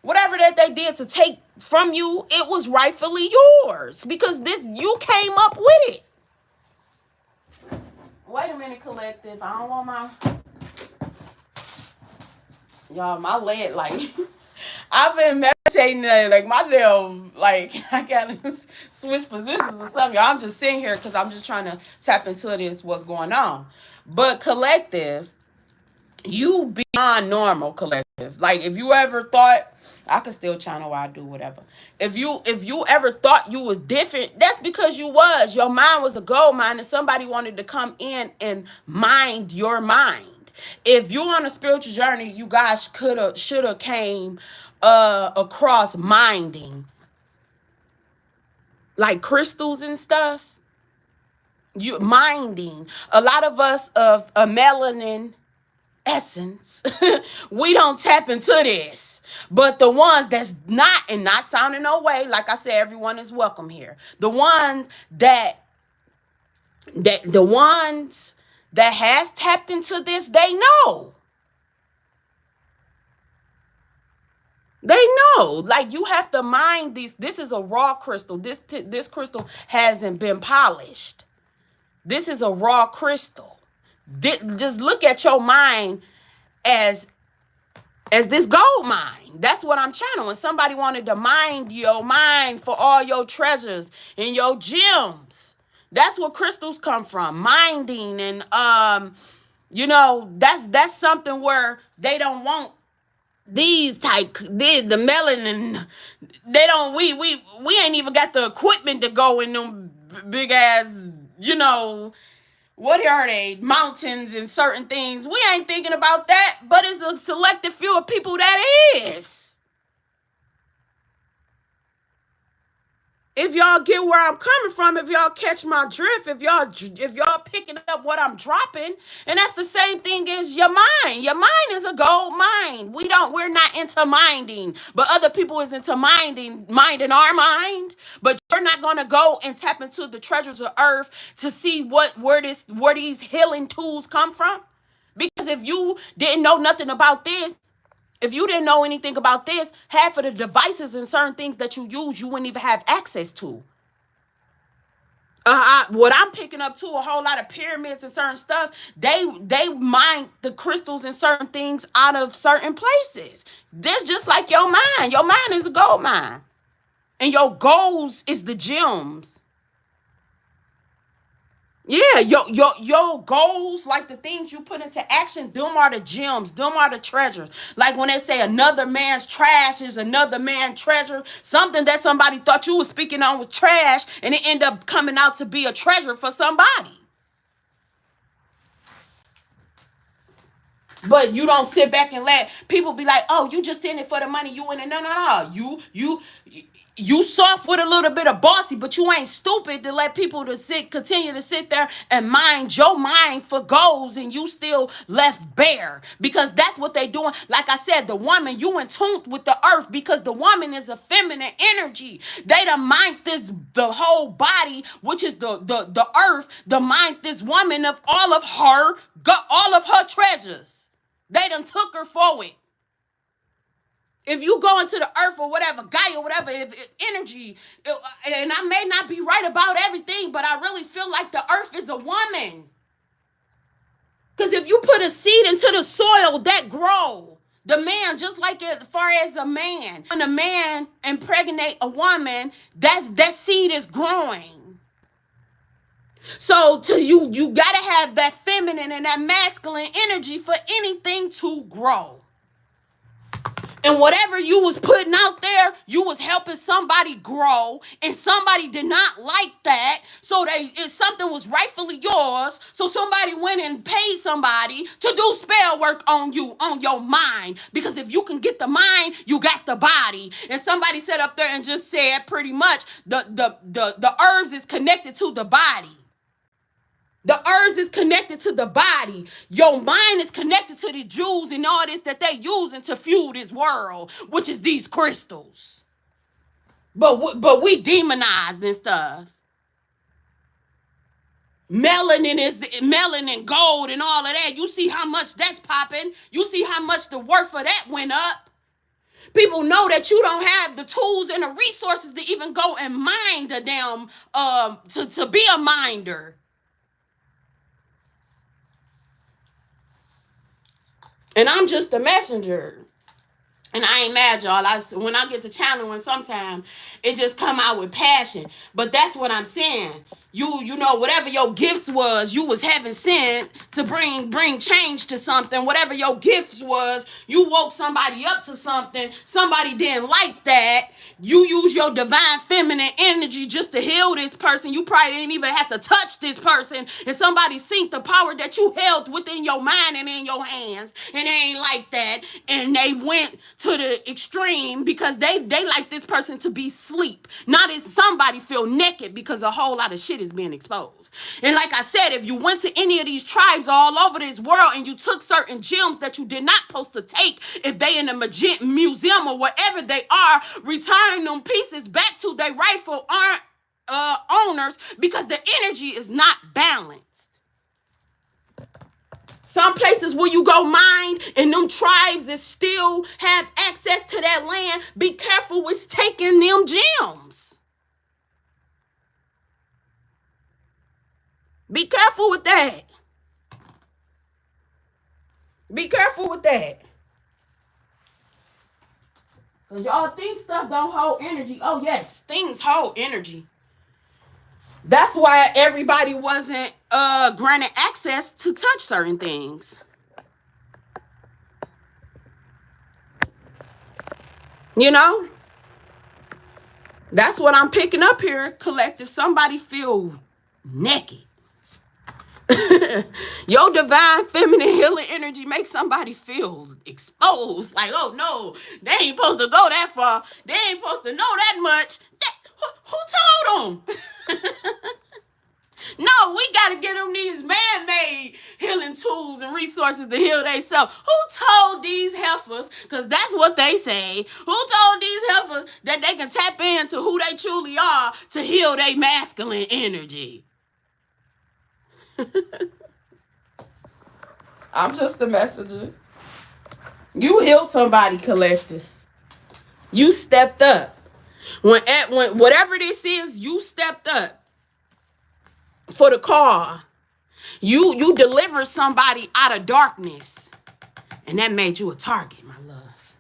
Speaker 1: Whatever that they did to take from you, it was rightfully yours because you came up with it. Wait a minute, collective. I don't want my leg like... I've been meditating meditating, like my little, like I gotta switch positions or something. I'm just sitting here because I'm just trying to tap into this, what's going on. But collective, you beyond normal, collective. Like if you ever thought, I could still channel while I do whatever. If you ever thought you was different, that's because you was. Your mind was a gold mine, and somebody wanted to come in and mind your mind. If you're on a spiritual journey, you guys coulda, shoulda came across minding, like crystals and stuff. You minding. A lot of us of a melanin essence, we don't tap into this. But the ones that's not, and not sounding no way, like I said, everyone is welcome here. The ones the ones that has tapped into this, they know. They know. Like, you have to mind these. This is a raw crystal. This crystal hasn't been polished. This is a raw crystal. Just look at your mind as this gold mine. That's what I'm channeling. Somebody wanted to mine your mind for all your treasures and your gems. That's where crystals come from. Minding. And that's something where they don't want these type, the melanin. They don't, we ain't even got the equipment to go in them big ass, what are they, mountains and certain things. We ain't thinking about that, but it's a selective few of people that is. If y'all get where I'm coming from, if y'all catch my drift, if y'all picking up what I'm dropping, and that's the same thing as your mind. Your mind is a gold mine. We're not into minding, but other people is into minding our mind. But you're not gonna go and tap into the treasures of earth to see where these healing tools come from. Because if you didn't know nothing about this, if you didn't know anything about this, half of the devices and certain things that you use, you wouldn't even have access to. What I'm picking up too, a whole lot of pyramids and certain stuff, they mine the crystals and certain things out of certain places. This just like your mind. Your mind is a gold mine. And your goals is the gems. Yeah, your goals, like the things you put into action, them are the gems, them are the treasures. Like when they say another man's trash is another man's treasure, something that somebody thought you was speaking on was trash, and it ended up coming out to be a treasure for somebody. But you don't sit back and let people be like, oh, you just in it for the money. You in it. No. You soft with a little bit of bossy, but you ain't stupid to let people continue to sit there and mind your mind for goals, and you still left bare. Because that's what they doing. Like I said, the woman, you in tune with the earth, because the woman is a feminine energy. They done mind the whole body, which is the earth, the mind this woman of all of her treasures. They done took her for it. If you go into the earth or whatever, Gaia or whatever, if energy, and I may not be right about everything, but I really feel like the earth is a woman. Because if you put a seed into the soil, that grow. The man, just like as far as a man, when a man impregnate a woman, that seed is growing. So you gotta have that feminine and that masculine energy for anything to grow. And whatever you was putting out there, you was helping somebody grow, and somebody did not like that. So something was rightfully yours. So somebody went and paid somebody to do spell work on you, on your mind. Because if you can get the mind, you got the body. And somebody sat up there and just said pretty much the herbs is connected to the body. The herbs is connected to the body. Your mind is connected to the jewels and all this that they using to fuel this world, which is these crystals. But we demonized and stuff. Melanin, gold, and all of that. You see how much that's popping. You see how much the worth of that went up. People know that you don't have the tools and the resources to even go and mine the damn to be a minder. And I'm just a messenger. And I ain't mad, y'all. When I get to channeling, sometimes it just come out with passion. But that's what I'm saying. You know, whatever your gifts was, you was heaven sent to bring change to something. Whatever your gifts was, you woke somebody up to something. Somebody didn't like that. You use your divine feminine energy just to heal this person. You probably didn't even have to touch this person. And somebody synced the power that you held within your mind and in your hands. And they ain't like that. And they went to the extreme because they like this person to be sleep. Not as somebody feel naked because a whole lot of shit is being exposed. And like I said, if you went to any of these tribes all over this world and you took certain gems that you did not supposed to take, if they in a museum or whatever they are, return them pieces back to their rightful owners, because the energy is not balanced. Some places where you go mine and them tribes that still have access to that land, be careful with taking them gems. Be careful with that. Be careful with that. Because y'all think stuff don't hold energy. Oh, yes, things hold energy. That's why everybody wasn't granted access to touch certain things. You know? That's what I'm picking up here, collective. Somebody feel naked. Your divine feminine healing energy makes somebody feel exposed. Like, oh no, they ain't supposed to go that far. They ain't supposed to know that much. Who told them? No, we got to get them these man-made healing tools and resources to heal themselves. Who told these heifers, because that's what they say, who told these heifers that they can tap into who they truly are to heal their masculine energy? I'm just a messenger. You healed somebody, collective. You stepped up. When whatever this is, you stepped up for the call. You delivered somebody out of darkness, and that made you a target, my love.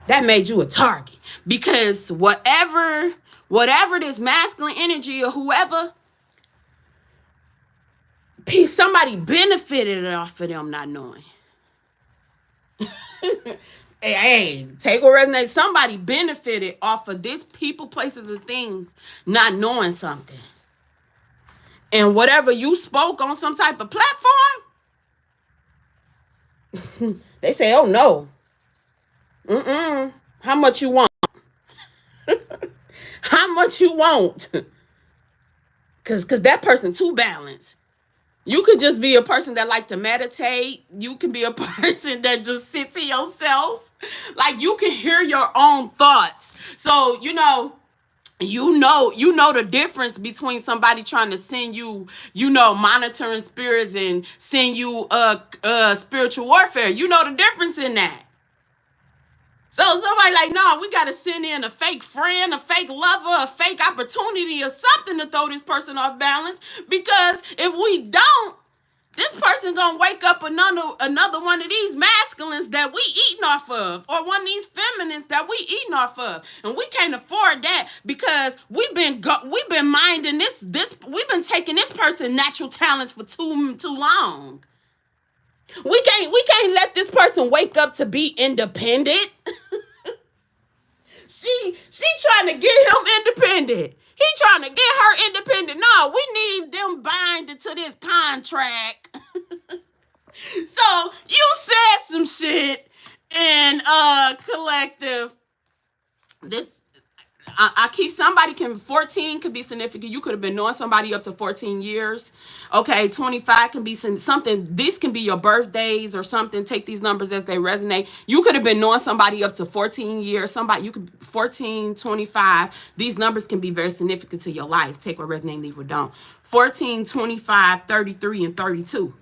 Speaker 1: That made you a target, because whatever this masculine energy or whoever, somebody benefited off of them not knowing. Hey, take what resonates. Somebody benefited off of this people, places, and things not knowing something. And whatever you spoke on some type of platform, they say, oh no. How much you want? How much you want? Cause that person too balanced. You could just be a person that like to meditate. You can be a person that just sit to yourself. Like, you can hear your own thoughts. So, you know the difference between somebody trying to send you, monitoring spirits and send you spiritual warfare. You know the difference in that. So somebody like, no, we got to send in a fake friend, a fake lover, a fake opportunity or something to throw this person off balance. Because if we don't, this person gonna wake up another one of these masculines that we eating off of, or one of these feminines that we eating off of, and we can't afford that because we've been minding this we've been taking this person natural talents for too long. We can't let this person wake up to be independent. She trying to get him independent. He trying to get her independent. No, we need them binded to this contract. So you said some shit in collective. This I keep, 14 could be significant. You could have been knowing somebody up to 14 years. Okay, 25 can be something. This can be your birthdays or something. Take these numbers as they resonate. You could have been knowing somebody up to 14 years. 14, 25. These numbers can be very significant to your life. Take what resonates, leave what don't. 14, 25, 33, and 32.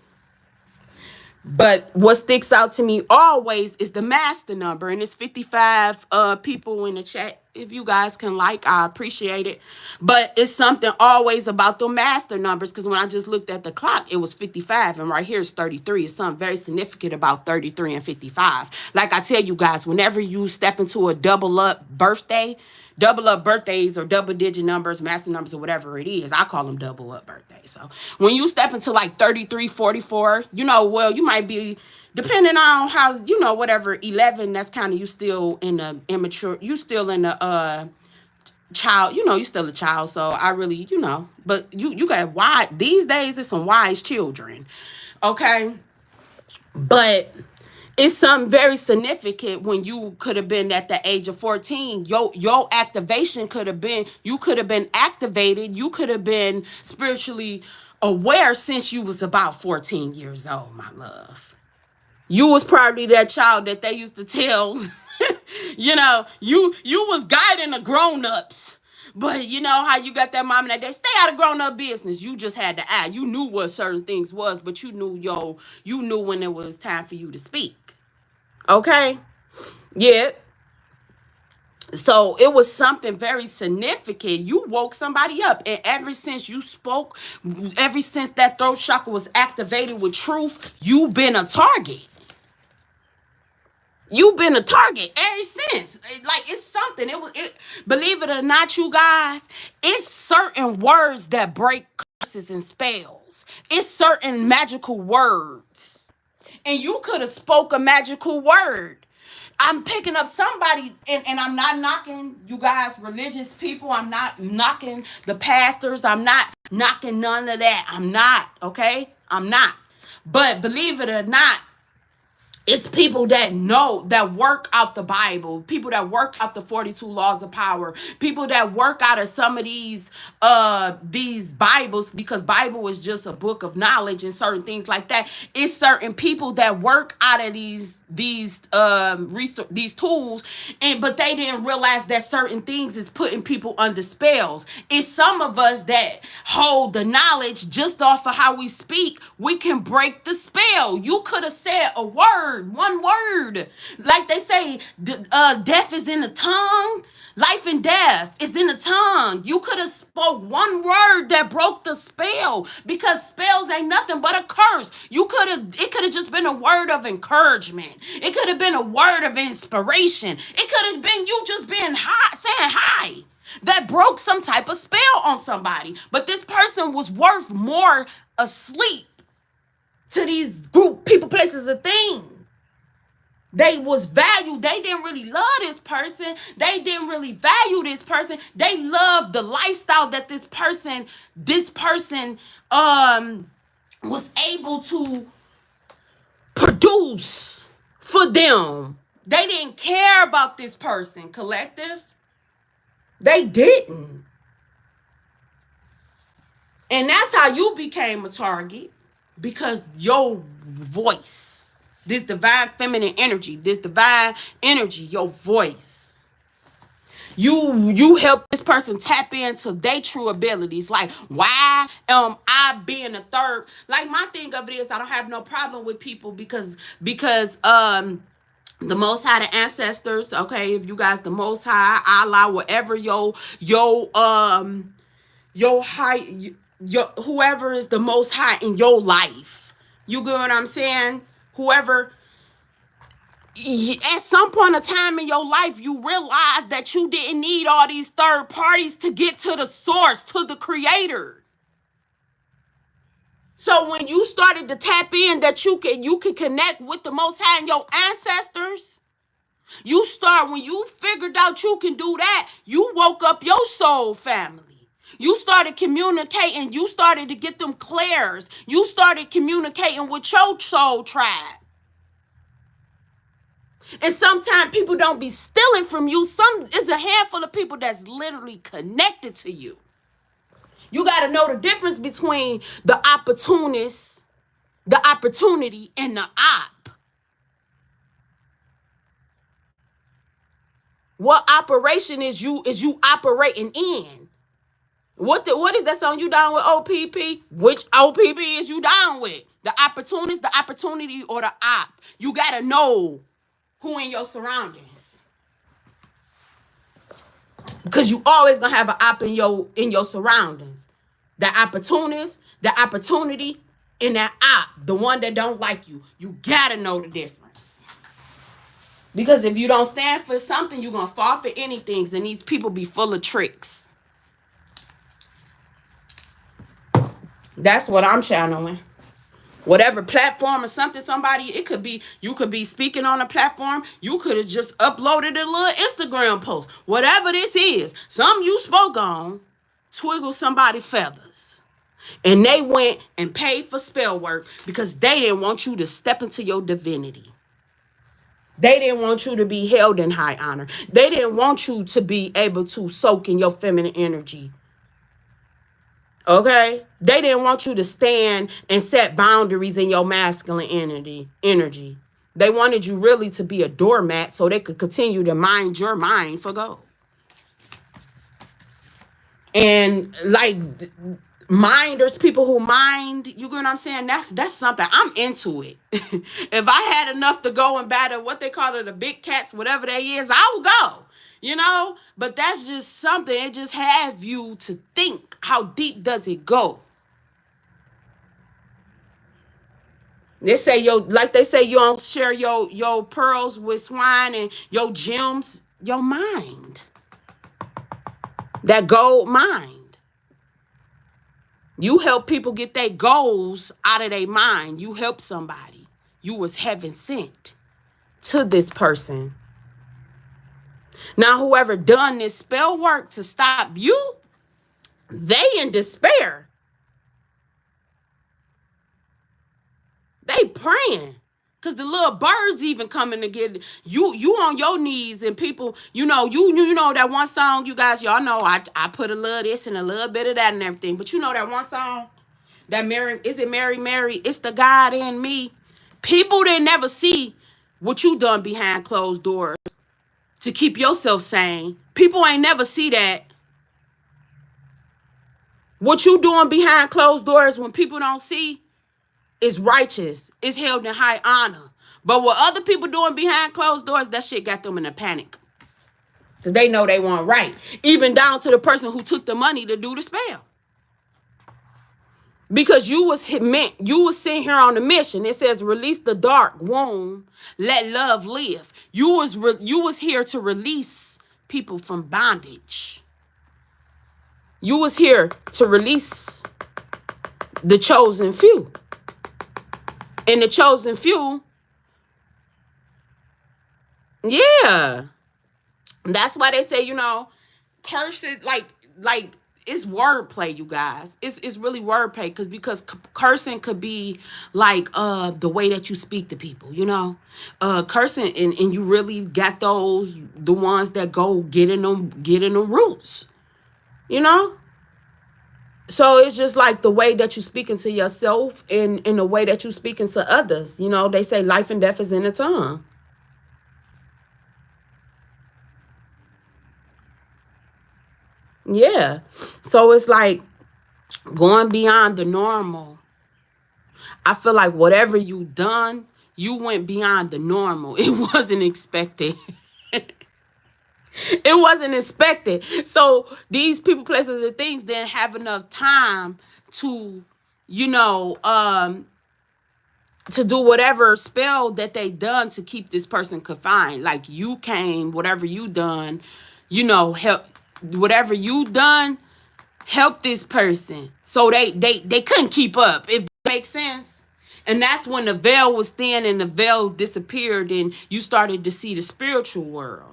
Speaker 1: But what sticks out to me always is the master number, and it's 55 people in the chat If you guys can like, I appreciate it. But it's something always about the master numbers, because when I just looked at the clock, it was 55, and right here is 33. It's something very significant about 33 and 55. Like I tell you guys, whenever you step into a double up birthdays or double digit numbers, master numbers, or whatever it is, I call them double up birthdays. So when you step into like 33, 44, well, you might be, depending on how, whatever, 11, that's kind of, you still in the immature, you still in the child, you still a child. So I really, but you got wise, these days it's some wise children. Okay. But it's something very significant when you could have been at the age of 14. Your activation could have been, you could have been activated. You could have been spiritually aware since you was about 14 years old, my love. You was probably that child that they used to tell, you was guiding the grown-ups. But you know how you got that mom and that dad, stay out of grown-up business. You just had to act. You knew what certain things was, but you knew when it was time for you to speak. Okay? Yeah. So it was something very significant. You woke somebody up. And ever since you spoke, ever since that throat chakra was activated with truth, you've been a target. You've been a target ever since. Like, it's something. Believe it or not, you guys, it's certain words that break curses and spells. It's certain magical words. And you could have spoke a magical word. I'm picking up somebody, and I'm not knocking you guys, religious people. I'm not knocking the pastors. I'm not knocking none of that. I'm not, okay? I'm not. But believe it or not, it's people that know, that work out the Bible, people that work out the 42 laws of power, people that work out of some of these Bibles, because Bible is just a book of knowledge and certain things like that. It's certain people that work out of these tools, but they didn't realize that certain things is putting people under spells. It's some of us that hold the knowledge just off of how we speak. We can break the spell. You could have said a word, one word, like they say, death is in the tongue. Life and death is in the tongue. You could have spoke one word that broke the spell, because spells ain't nothing but a curse. It could have just been a word of encouragement. It could have been a word of inspiration. It could have been you just being high, saying hi, that broke some type of spell on somebody. But this person was worth more asleep to these group, people, places, or things. They was valued. They didn't really love this person. They didn't really value this person. They loved the lifestyle that this person was able to produce for them. They didn't care about this person, collective. They didn't. And that's how you became a target, because your voice, this divine feminine energy, your voice, you help this person tap into their true abilities. Like, why I being a third, like, my thing of it is, I don't have no problem with people because the Most High, the ancestors, okay, if you guys, the Most High, Allah, whatever your high, your whoever is the Most High in your life, you get what I'm saying? Whoever, at some point of time in your life, you realize that you didn't need all these third parties to get to the source, to the creator. So when you started to tap in that you can connect with the Most High and your ancestors, when you figured out you can do that, you woke up your soul family. You started communicating. You started to get them clairs. You started communicating with your soul tribe. And sometimes people don't be stealing from you. It's a handful of people that's literally connected to you. You got to know the difference between the opportunist, the opportunity, and the op. What operation is you operating in? What is that song you down with, OPP? Which OPP is you down with? The opportunist, the opportunity, or the op? You got to know who in your surroundings. because you always gonna have an op in your surroundings. The opportunist, the opportunity, and that op, the one that don't like you. You gotta know the difference. Because if you don't stand for something, you're gonna fall for anything. And these people be full of tricks. That's what I'm channeling. Whatever platform or something, somebody, it could be, you could be speaking on a platform. You could have just uploaded a little Instagram post. Whatever this is, something you spoke on, twiggle somebody's feathers. And they went and paid for spell work because they didn't want you to step into your divinity. They didn't want you to be held in high honor. They didn't want you to be able to soak in your feminine energy. Okay? They didn't want you to stand and set boundaries in your masculine energy. They wanted you really to be a doormat so they could continue to mind your mind for gold. And like minders, people who mind, you get what I'm saying? That's something. I'm into it. If I had enough to go and battle what they call it, the big cats, whatever they is, I would go. You know? But that's just something. It just have you to think, how deep does it go? They say like they say you don't share your pearls with swine and your gems, your mind. That gold mind. You help people get their goals out of their mind. You help somebody. You was heaven sent to this person. Now, whoever done this spell work to stop you, they in despair. They praying. Because the little birds even coming to get you on your knees, and people, you know that one song, you guys, y'all know I put a little this and a little bit of that and everything. But you know that one song, that Mary, is it Mary, Mary? It's the God in me. People didn't never see what you done behind closed doors to keep yourself sane. People ain't never see that. What you doing behind closed doors when people don't see is righteous. It's held in high honor. But what other people doing behind closed doors, that shit got them in a panic. Because they know they weren't right. Even down to the person who took the money to do the spell. Because you was sent here on a mission. It says, release the dark womb, let love live. You was here to release people from bondage. You was here to release the chosen few. And the chosen few, yeah. That's why they say, curse it, like it's wordplay, you guys. It's really wordplay because cursing could be like the way that you speak to people, cursing, and you really got the ones that go get in the roots, So it's just like the way that you speaking to yourself and the way that you speaking to others. They say life and death is in the tongue. Yeah. So it's like going beyond the normal. I feel like whatever you done, you went beyond the normal. It wasn't expected. It wasn't expected. So these people, places, and things didn't have enough time to, to do whatever spell that they done to keep this person confined. Like you came, whatever you done, help, whatever you done, help this person. So they couldn't keep up, if that makes sense. And that's when the veil was thin and the veil disappeared and you started to see the spiritual world.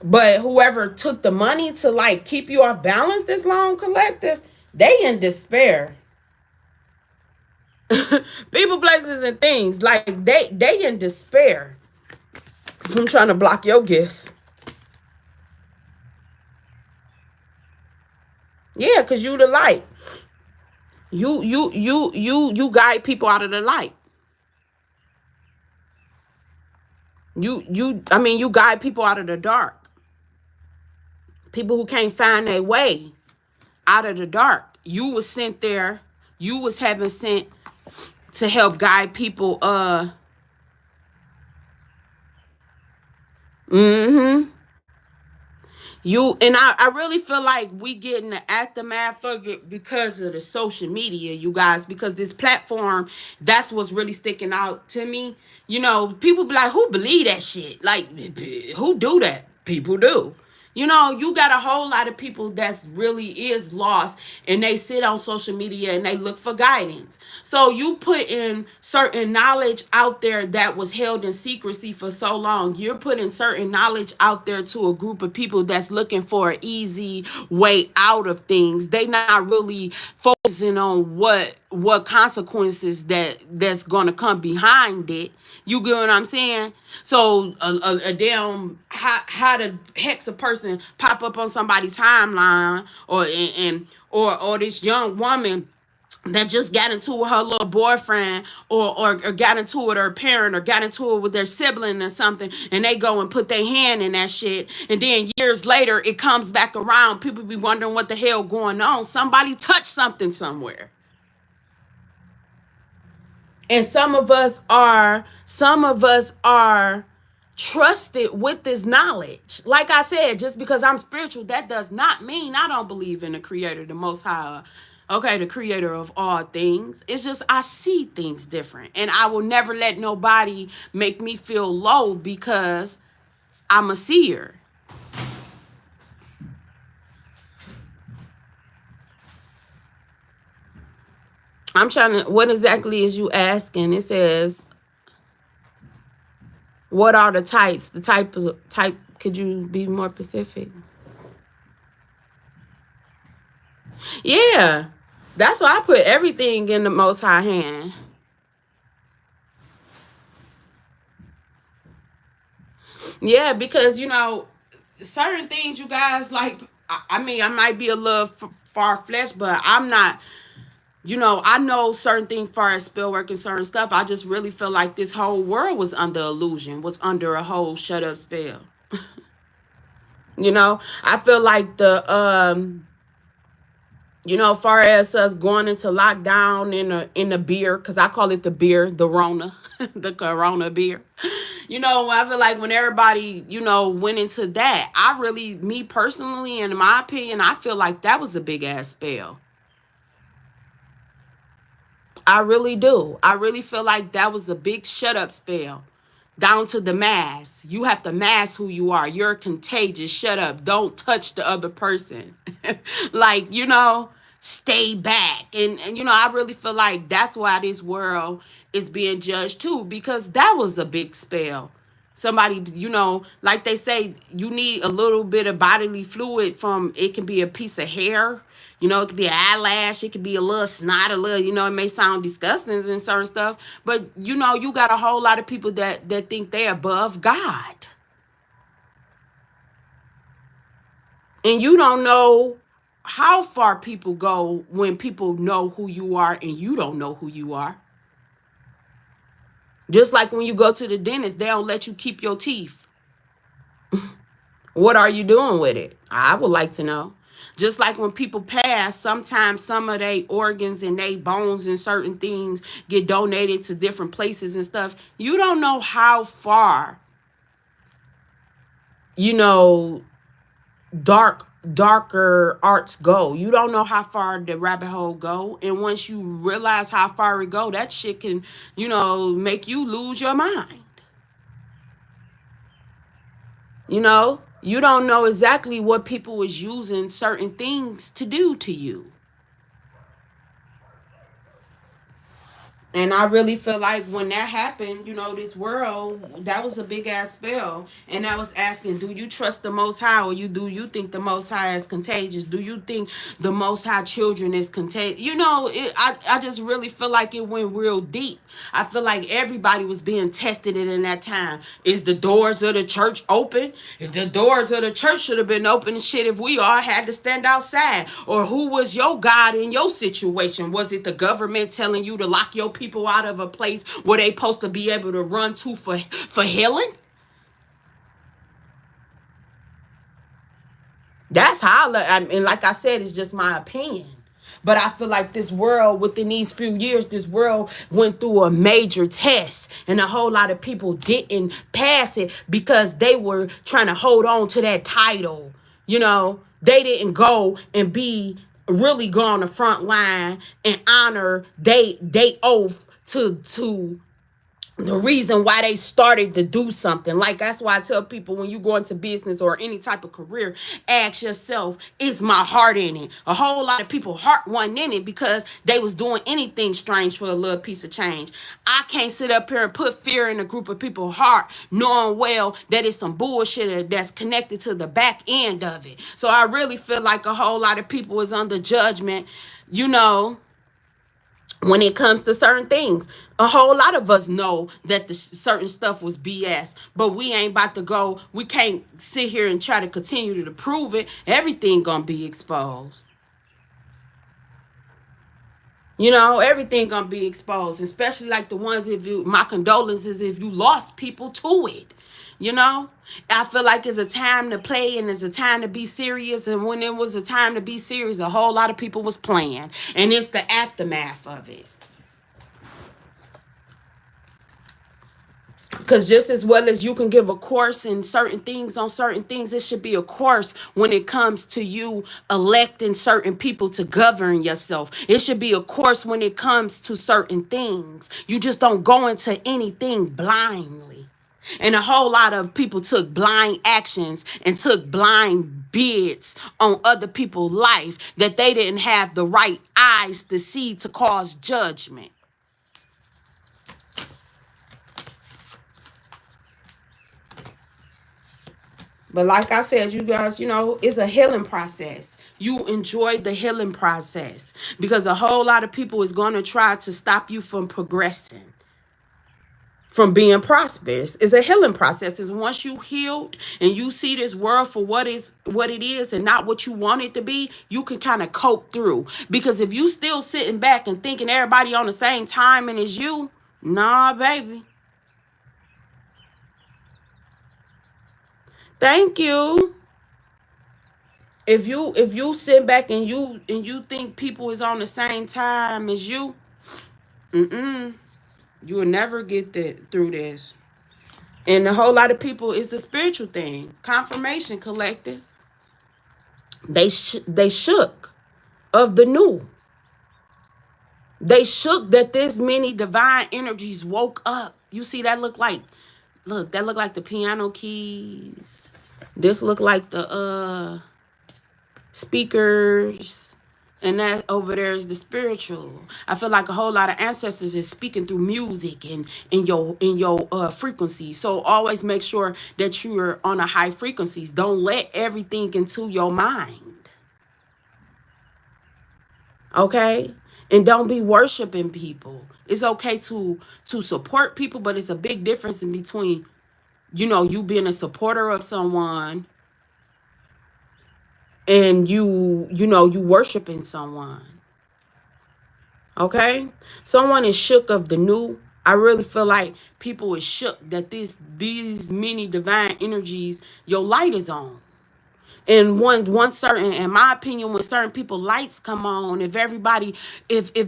Speaker 1: But whoever took the money to like keep you off balance, this long collective, they in despair. People, places, and things, like they in despair from trying to block your gifts. Yeah, because you the light. You guide people out of the light. You guide people out of the dark. People who can't find their way out of the dark. You was sent there. You was having sent to help guide people. I really feel like we getting the aftermath of it because of the social media, you guys, because this platform, that's what's really sticking out to me. People be like, who believe that shit? Like, who do that? People do. You got a whole lot of people that's really is lost, and they sit on social media and they look for guidance. So you put in certain knowledge out there that was held in secrecy for so long. You're putting certain knowledge out there to a group of people that's looking for an easy way out of things. They not really focusing on what consequences that's going to come behind it. You get what I'm saying? So a damn how the heck's a person pop up on somebody's timeline, or this young woman that just got into it with her little boyfriend, or got into it with her parent, or got into it with their sibling or something, and they go and put their hand in that shit, and then years later it comes back around. People be wondering what the hell going on. Somebody touched something somewhere. And some of us are trusted with this knowledge. Like I said, just because I'm spiritual, that does not mean I don't believe in the creator, the most high, okay, the creator of all things. It's just I see things different. And I will never let nobody make me feel low because I'm a seer. I'm trying to, what exactly is you asking? It says, what are the types? The type, could you be more specific? Yeah. That's why I put everything in the most high hand. Yeah, because certain things, you guys, like, I mean, I might be a little far-fetched, but I'm not, I know certain things far as spell work and certain stuff. I just really feel like this whole world was under illusion, was under a whole shut up spell. I feel like far as us going into lockdown in the beer, because I call it the beer, the Rona, the Corona beer. I feel like when everybody, went into that, me personally, and in my opinion, I feel like that was a big ass spell. I really do. I really feel like that was a big shut up spell. Down to the mask. You have to mask who you are. You're contagious. Shut up. Don't touch the other person. Like, stay back. And I really feel like that's why this world is being judged too, because that was a big spell. Somebody, like they say, you need a little bit of bodily fluid. From it can be a piece of hair, it could be an eyelash, it could be a little snot, a little, it may sound disgusting and certain stuff, but you got a whole lot of people that think they're above God. And you don't know how far people go when people know who you are and you don't know who you are. Just like when you go to the dentist, they don't let you keep your teeth. What are you doing with it? I would like to know. Just like when people pass, sometimes some of their organs and their bones and certain things get donated to different places and stuff. You don't know how far, darker arts go. You don't know how far the rabbit hole go. And once you realize how far it go, that shit can, make you lose your mind. You don't know exactly what people is using certain things to do to you. And I really feel like when that happened, this world, that was a big ass spell. And I was asking, do you trust the Most High, or do you think the Most High is contagious? Do you think the Most High children is contagious? I just really feel like it went real deep. I feel like everybody was being tested in that time. Is the doors of the church open? If the doors of the church should have been open and shit, if we all had to stand outside. Or who was your God in your situation? Was it the government telling you to lock your people out of a place where they supposed to be able to run to for healing? That's how I mean, like I said, it's just my opinion. But I feel like this world, within these few years, this world went through a major test. And a whole lot of people didn't pass it because they were trying to hold on to that title. You know, they didn't go and really go on the front line and honor they oath to the reason why they started to do something. Like, that's why I tell people, when you go into business or any type of career, ask yourself, is my heart in it? A whole lot of people heart wasn't in it because they was doing anything strange for a little piece of change. I can't sit up here and put fear in a group of people's heart knowing well that it's some bullshit that's connected to the back end of it. So I really feel like a whole lot of people is under judgment, you know, when it comes to certain things. A whole lot of us know that the certain stuff was BS, but we ain't about to go. We can't sit here and try to continue to prove it. Everything gonna be exposed. You know, everything gonna be exposed, especially like the ones, if you, my condolences if you lost people to it. You know, I feel like it's a time to play and it's a time to be serious. And when it was a time to be serious, a whole lot of people was playing, and it's the aftermath of it. Because just as well as you can give a course in certain things on certain things, it should be a course when it comes to you electing certain people to govern yourself. It should be a course when it comes to certain things. You just don't go into anything blindly. And a whole lot of people took blind actions and took blind bids on other people's life that they didn't have the right eyes to see to cause judgment. But like I said, you guys, you know, it's a healing process. You enjoy the healing process because a whole lot of people is going to try to stop you from progressing, from being prosperous. It's a healing process. Is once you healed and you see this world for what it is and not what you want it to be, you can kind of cope through. Because if you still sitting back and thinking everybody on the same timing as you, nah, baby. Thank you. If you sit back and you think people is on the same time as you, you will never get that through this. And a whole lot of people, it's a spiritual thing. Confirmation collective. They shook of the new. They shook that this many divine energies woke up. You see, that look like the piano keys. This look like the speakers, and that over there is the spiritual. I feel like a whole lot of ancestors is speaking through music and in your frequency. So always make sure that you're on a high frequencies. Don't let everything into your mind. Okay? And don't be worshiping people. It's okay to support people, but it's a big difference in between, you know, you being a supporter of someone and you know, you worshiping someone. Okay? Someone is shook of the new. I really feel like people is shook that these many divine energies, your light is on. And one certain, in my opinion, when certain people lights come on, if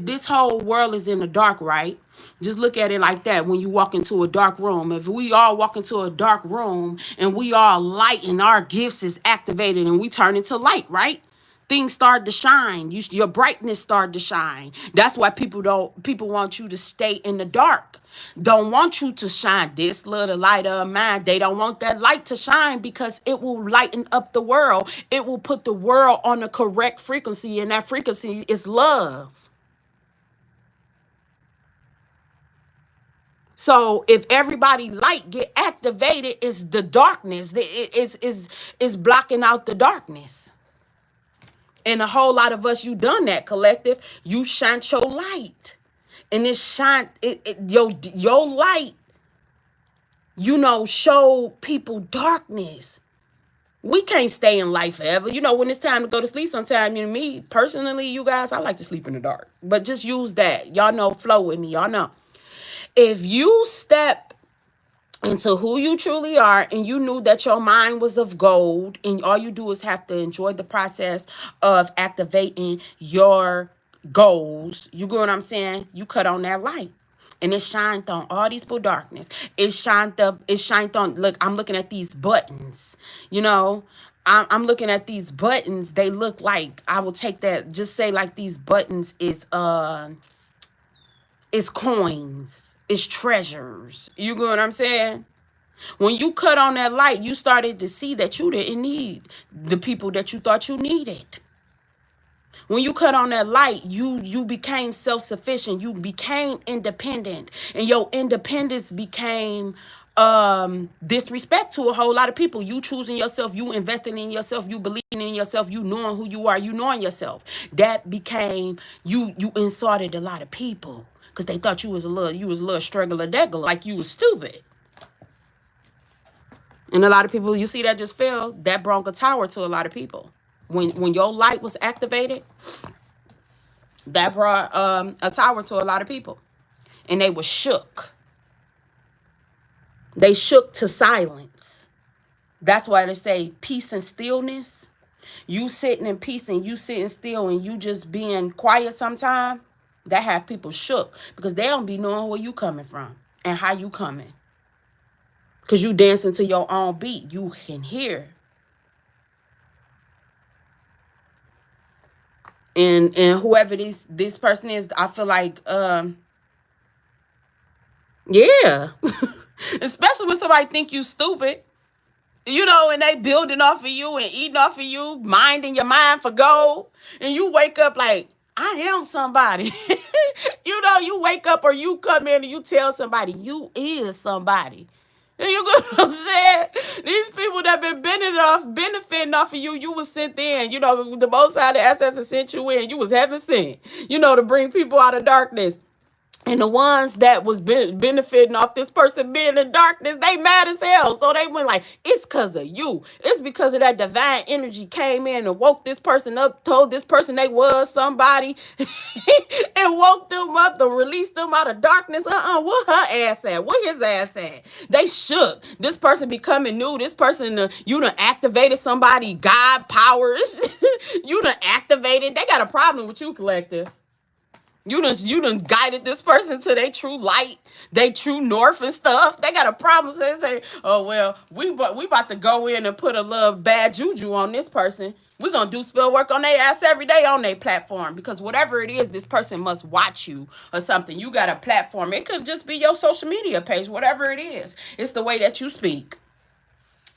Speaker 1: this whole world is in the dark, right? Just look at it like that. When you walk into a dark room, if we all walk into a dark room and we all light and our gifts is activated and we turn into light, right? Things start to shine. Your brightness start to shine. That's why people want you to stay in the dark. Don't want you to shine this little light of mine. They don't want that light to shine because it will lighten up the world. It will put the world on the correct frequency, and that frequency is love. So if everybody light get activated, it's the darkness. It's blocking out the darkness. And a whole lot of us, you done that, collective. You shine your light. And your light, you know, show people darkness. We can't stay in life forever. You know, when it's time to go to sleep sometime, you know, me, personally, you guys, I like to sleep in the dark. But just use that. Y'all know, flow with me. Y'all know. If you step into who you truly are and you knew that your mind was of gold and all you do is have to enjoy the process of activating your goals, you get what I'm saying? You cut on that light. And it shined on all these people darkness. It shined on, look, I'm looking at these buttons, you know. I'm looking at these buttons. They look like, I will take that, just say like these buttons is coins, is treasures. You get what I'm saying? When you cut on that light, you started to see that you didn't need the people that you thought you needed. When you cut on that light, you became self-sufficient. You became independent, and your independence became disrespect to a whole lot of people. You choosing yourself, you investing in yourself, you believing in yourself, you knowing who you are, you knowing yourself. That became, you insulted a lot of people because they thought you was a little struggler degular, like you was stupid. And a lot of people, you see, that just fell, that brought a tower to a lot of people. When your light was activated, that brought a tower to a lot of people. And they were shook. They shook to silence. That's why they say peace and stillness. You sitting in peace and you sitting still and you just being quiet sometime, that have people shook because they don't be knowing where you coming from and how you coming. Because you dancing to your own beat. You can hear. And whoever this person is, I feel like yeah. Especially when somebody think you stupid. And they building off of you and eating off of you, minding your mind for gold. And you wake up like, I am somebody. You wake up or you come in and you tell somebody, you is somebody. You know what I'm saying? These people that been benefiting off of you, you was sent in. The Most High, the ancestors sent you in. You was heaven sent, to bring people out of darkness. And the ones that was benefiting off this person being in darkness, they mad as hell. So they went like, it's because of you. It's because of that divine energy came in and woke this person up, told this person they was somebody, and woke them up to release them out of darkness. Where her ass at? Where his ass at? They shook. This person becoming new. This person, you done activated somebody, God powers. You done activated. They got a problem with you, collective. You done guided this person to their true light, their true north and stuff. They got a problem. So they say, oh, well, we about to go in and put a little bad juju on this person. We're going to do spell work on their ass every day on their platform. Because whatever it is, this person must watch you or something. You got a platform. It could just be your social media page, whatever it is. It's the way that you speak.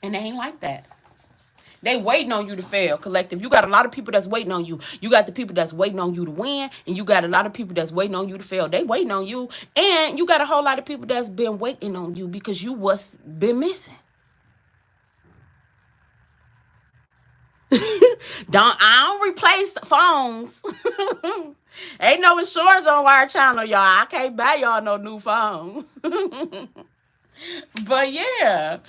Speaker 1: And they ain't like that. They waiting on you to fail, collective. You got a lot of people that's waiting on you. You got the people that's waiting on you to win, and you got a lot of people that's waiting on you to fail. They waiting on you, and you got a whole lot of people that's been waiting on you because you was been missing. I don't replace phones. Ain't no insurance on our channel, y'all. I can't buy y'all no new phones. But yeah,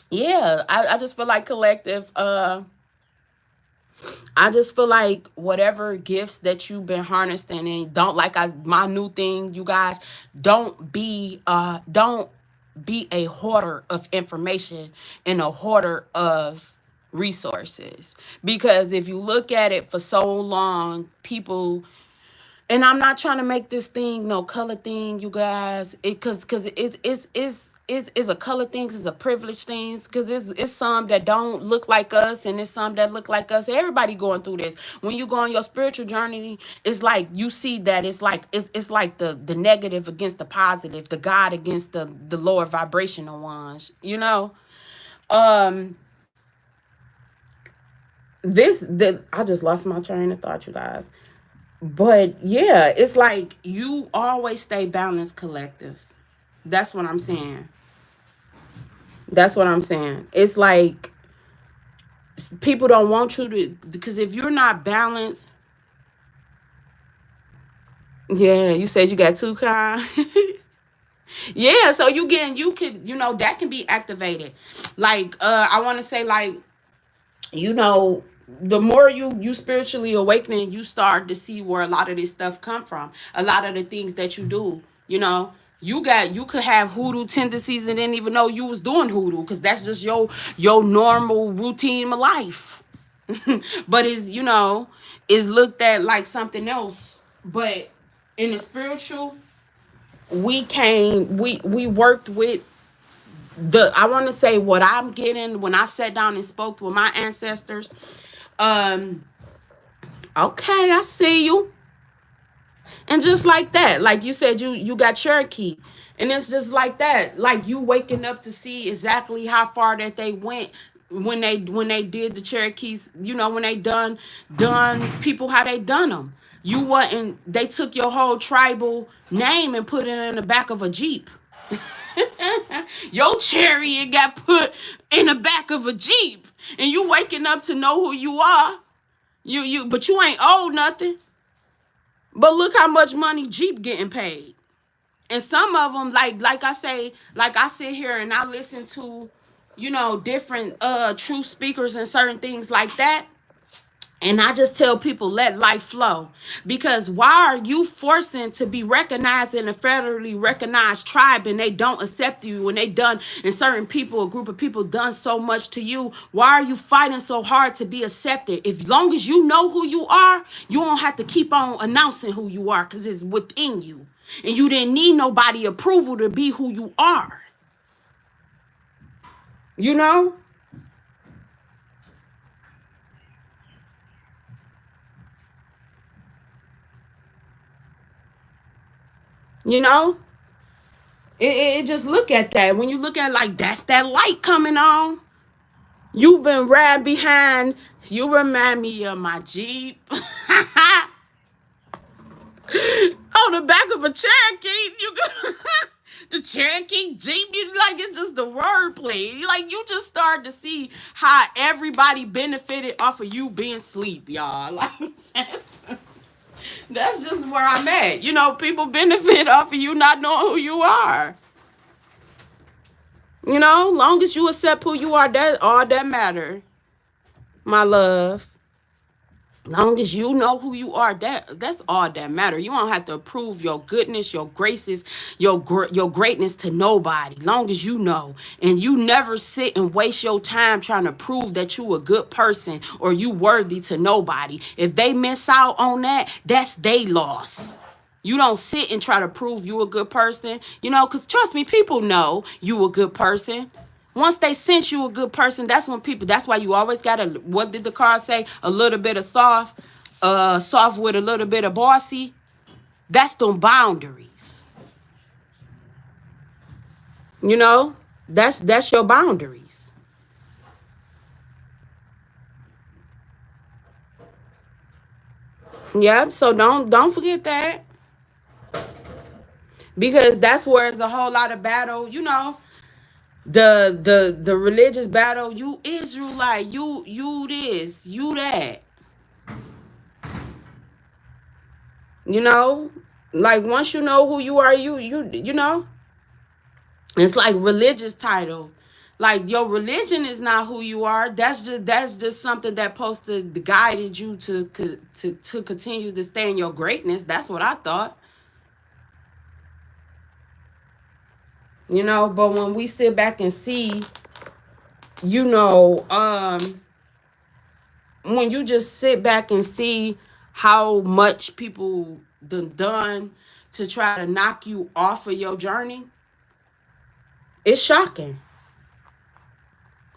Speaker 1: yeah, I just feel like collective, I just feel like whatever gifts that you've been harnessing, and my new thing, you guys, don't be a hoarder of information and a hoarder of resources. Because if you look at it for so long, people, and I'm not trying to make this thing no color thing, you guys, because it's a color thing, it's a privilege thing, because it's some that don't look like us, and it's some that look like us. Everybody going through this. When you go on your spiritual journey, it's like you see that it's like the negative against the positive, the God against the lower vibrational ones. I just lost my train of thought, you guys. But yeah, it's like you always stay balanced, collective. That's what I'm saying. It's like people don't want you to, because if you're not balanced, yeah, you said you got too kind. Yeah, so you could, that can be activated. Like, I want to say, like, the more you spiritually awakening, you start to see where a lot of this stuff come from. A lot of the things that you do, you could have hoodoo tendencies and didn't even know you was doing hoodoo, because that's just your normal routine of life. But is looked at like something else. But in the spiritual, we worked with I want to say what I'm getting when I sat down and spoke with my ancestors. Um, okay, I see you. And just like that, like you said, you got Cherokee. And it's just like that. Like you waking up to see exactly how far that they went when they did the Cherokees, when they done people how they done them. You wasn't they took your whole tribal name and put it in the back of a Jeep. Your chariot got put in the back of a Jeep. And you waking up to know who you are. But you ain't old nothing. But look how much money Jeep getting paid. And some of them, like I say, like I sit here and I listen to, different true speakers and certain things like that. And I just tell people, let life flow. Because why are you forcing to be recognized in a federally recognized tribe and they don't accept you when they done, and certain people, a group of people done so much to you? Why are you fighting so hard to be accepted? As long as you know who you are, you don't have to keep on announcing who you are because it's within you. And you didn't need nobody approval to be who you are. You know? You know? It just look at that. When you look at like that's that light coming on. You've been riding behind. You remind me of my Jeep. On the back of a Cherokee. The Cherokee Jeep. You like it's just the wordplay. Like you just start to see how everybody benefited off of you being asleep, y'all. Like that's just where I'm at. People benefit off of you not knowing who you are. Long as you accept who you are, that all that matter, my love. Long as you know who you are, that's all that matter. You don't have to prove your goodness, your graces, your greatness to nobody. Long as you know, and you never sit and waste your time trying to prove that you a good person or you worthy to nobody. If they miss out on that, that's they loss. You don't sit and try to prove you a good person, because trust me, people know you a good person. Once they sense you a good person, that's why you always got to, what did the card say? A little bit of soft with a little bit of bossy. That's them boundaries. That's your boundaries. Yep. So don't forget that. Because that's where it's a whole lot of battle, the religious battle. You Israelite, you this, you that. Like once you know who you are, it's like religious title. Like your religion is not who you are. That's just something that supposed to guided you to continue to stay in your greatness. That's what I thought. But when we sit back and see, you know, when you just sit back and see how much people done to try to knock you off of your journey, it's shocking.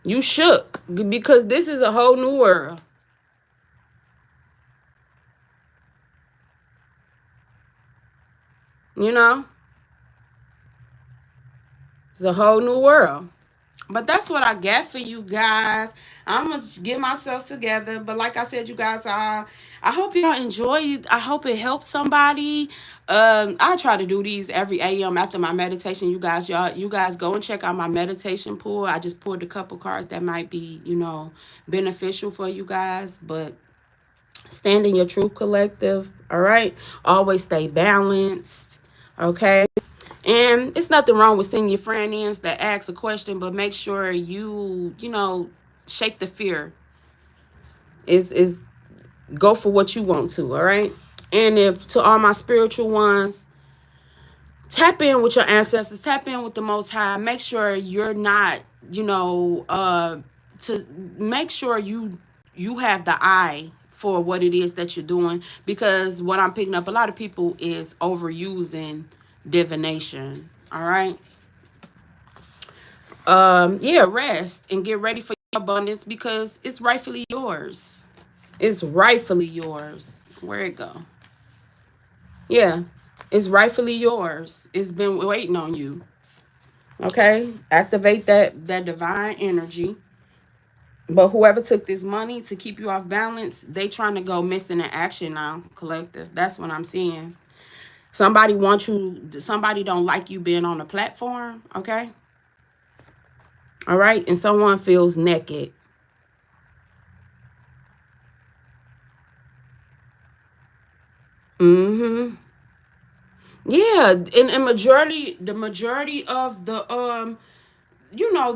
Speaker 1: You shook because this is a whole new world. You know, it's a whole new world. But that's what I got for you guys. I'm gonna get myself together. But like I said, you guys, I hope y'all enjoy it. I hope it helps somebody. I try to do these every AM after my meditation. You guys go and check out my meditation pool. I just pulled a couple cards that might be, beneficial for you guys. But stand in your true collective. All right. Always stay balanced. Okay. And it's nothing wrong with sending your friend in that asks a question, but make sure shake the fear. Is go for what you want to, all right? And if to all my spiritual ones, tap in with your ancestors, tap in with the Most High. Make sure you're not, to make sure you have the eye for what it is that you're doing, because what I'm picking up, a lot of people is overusing divination. All right. Yeah, rest and get ready for your abundance because it's rightfully yours. It's rightfully yours. Where it go? Yeah, it's rightfully yours. It's been waiting on you. Okay, activate that divine energy. But whoever took this money to keep you off balance, they trying to go missing in action now, collective. That's what I'm seeing. Somebody wants you. Somebody don't like you being on the platform. Okay, all right, and someone feels naked. Mm-hmm. Yeah, and the majority of the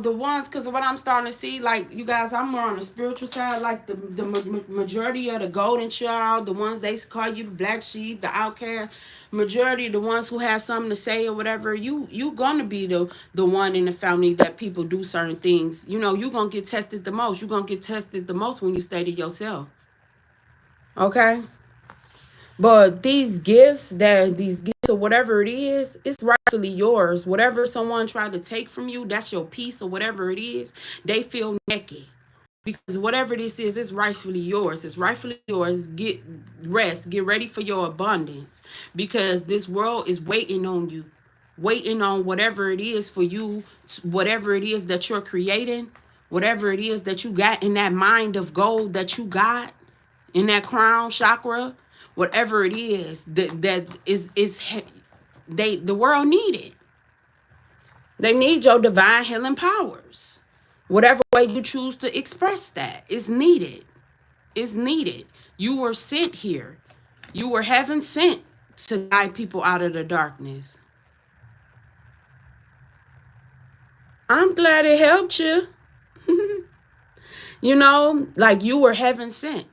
Speaker 1: the ones, because what I'm starting to see, like, you guys, I'm more on the spiritual side, like the majority of the golden child, the ones they call you the black sheep, the outcast, majority of the ones who have something to say or whatever, you gonna be the one in the family that people do certain things. You gonna get tested the most. You gonna get tested the most when you stay to yourself. Okay. But these gifts or whatever it is, it's rightfully yours. Whatever someone tried to take from you, that's your piece or whatever it is, they feel naked. Because whatever this is, it's rightfully yours. It's rightfully yours. Get rest. Get ready for your abundance. Because this world is waiting on you. Waiting on whatever it is for you, whatever it is that you're creating, whatever it is that you got in that mind of gold that you got in that crown chakra, whatever it is that is the world need it. They need your divine healing powers. Whatever way you choose to express that is needed. Is needed. You were sent here. You were heaven sent to guide people out of the darkness. I'm glad it helped you. Like you were heaven sent.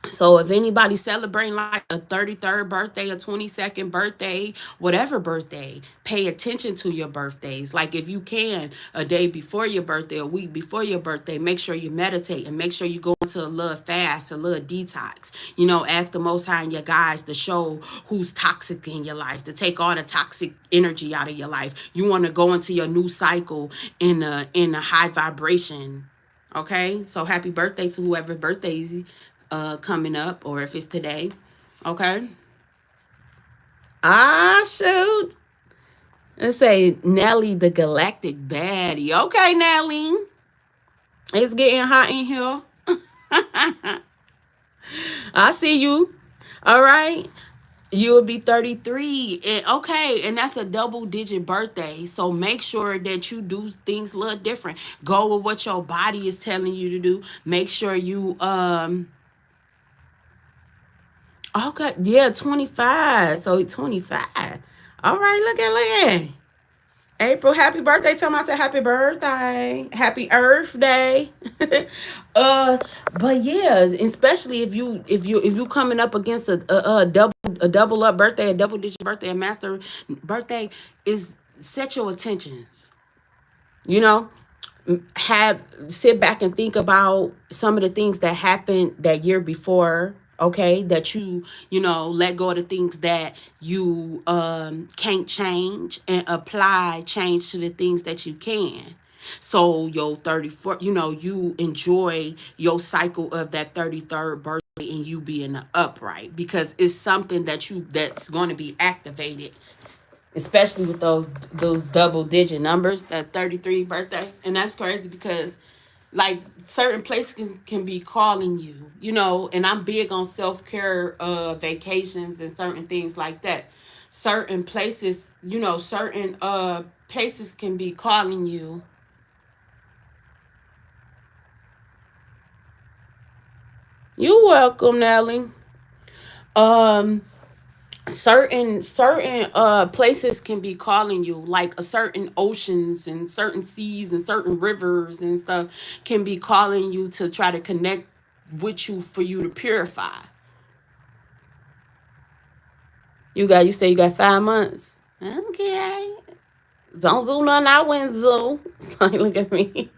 Speaker 1: So if anybody's celebrating like a 33rd birthday, a 22nd birthday, whatever birthday, pay attention to your birthdays. Like if you can, a day before your birthday, a week before your birthday, make sure you meditate and make sure you go into a little fast, a little detox. Ask the Most High and your guys to show who's toxic in your life, to take all the toxic energy out of your life. You want to go into your new cycle in a high vibration. Okay, so happy birthday to whoever birthdays coming up, or if it's today. Okay. Shoot. Let's say Nelly the galactic baddie. Okay, Nelly. It's getting hot in here. I see you. All right. You will be 33. And that's a double digit birthday. So make sure that you do things a little different. Go with what your body is telling you to do. Make sure you okay, yeah, 25. So 25. All right, look at April. Happy birthday. Tell me I said happy birthday. Happy Earth Day. uh, but yeah, especially if you coming up against a double up birthday, a double digit birthday, a master birthday, is set your attentions. You know, have sit back and think about some of the things that happened that year before. Okay, that let go of the things that you can't change, and apply change to the things that you can. So your 34, you enjoy your cycle of that 33rd birthday and you being upright, because it's something that's going to be activated, especially with those double digit numbers, that 33 birthday. And that's crazy because like certain places can be calling you, and I'm big on self-care vacations and certain things like that. Certain places, certain places can be calling you. You welcome, Nelly. um certain places can be calling you, like a certain oceans and certain seas and certain rivers and stuff can be calling you to try to connect with you for you to purify. You say you got 5 months. Okay, don't do nothing I wouldn't do. It's like, look at me.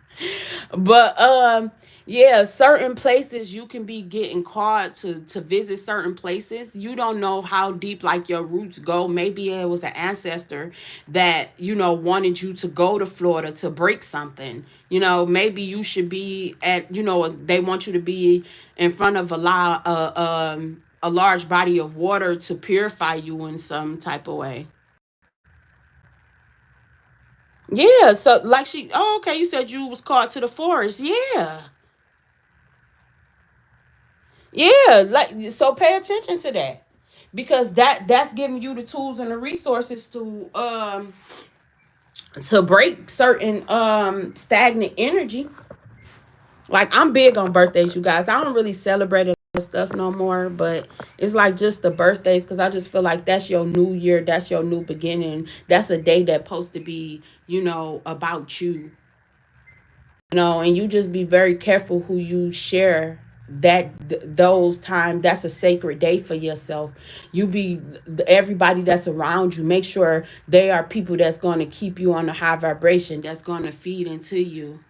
Speaker 1: But Yeah, certain places you can be getting called to visit certain places. You don't know how deep like your roots go. Maybe it was an ancestor that, wanted you to go to Florida to break something. Maybe you should be at, they want you to be in front of a large body of water to purify you in some type of way. Yeah, so like okay, you said you was called to the forest. Yeah. Yeah, like so pay attention to that. Because that's giving you the tools and the resources to break certain stagnant energy. Like I'm big on birthdays, you guys. I don't really celebrate it stuff no more, but it's like just the birthdays because I just feel like that's your new year, that's your new beginning. That's a day that's supposed to be, about you. And you just be very careful who you share those times. That's a sacred day for yourself. You be everybody that's around you, make sure they are people that's going to keep you on a high vibration, that's going to feed into you.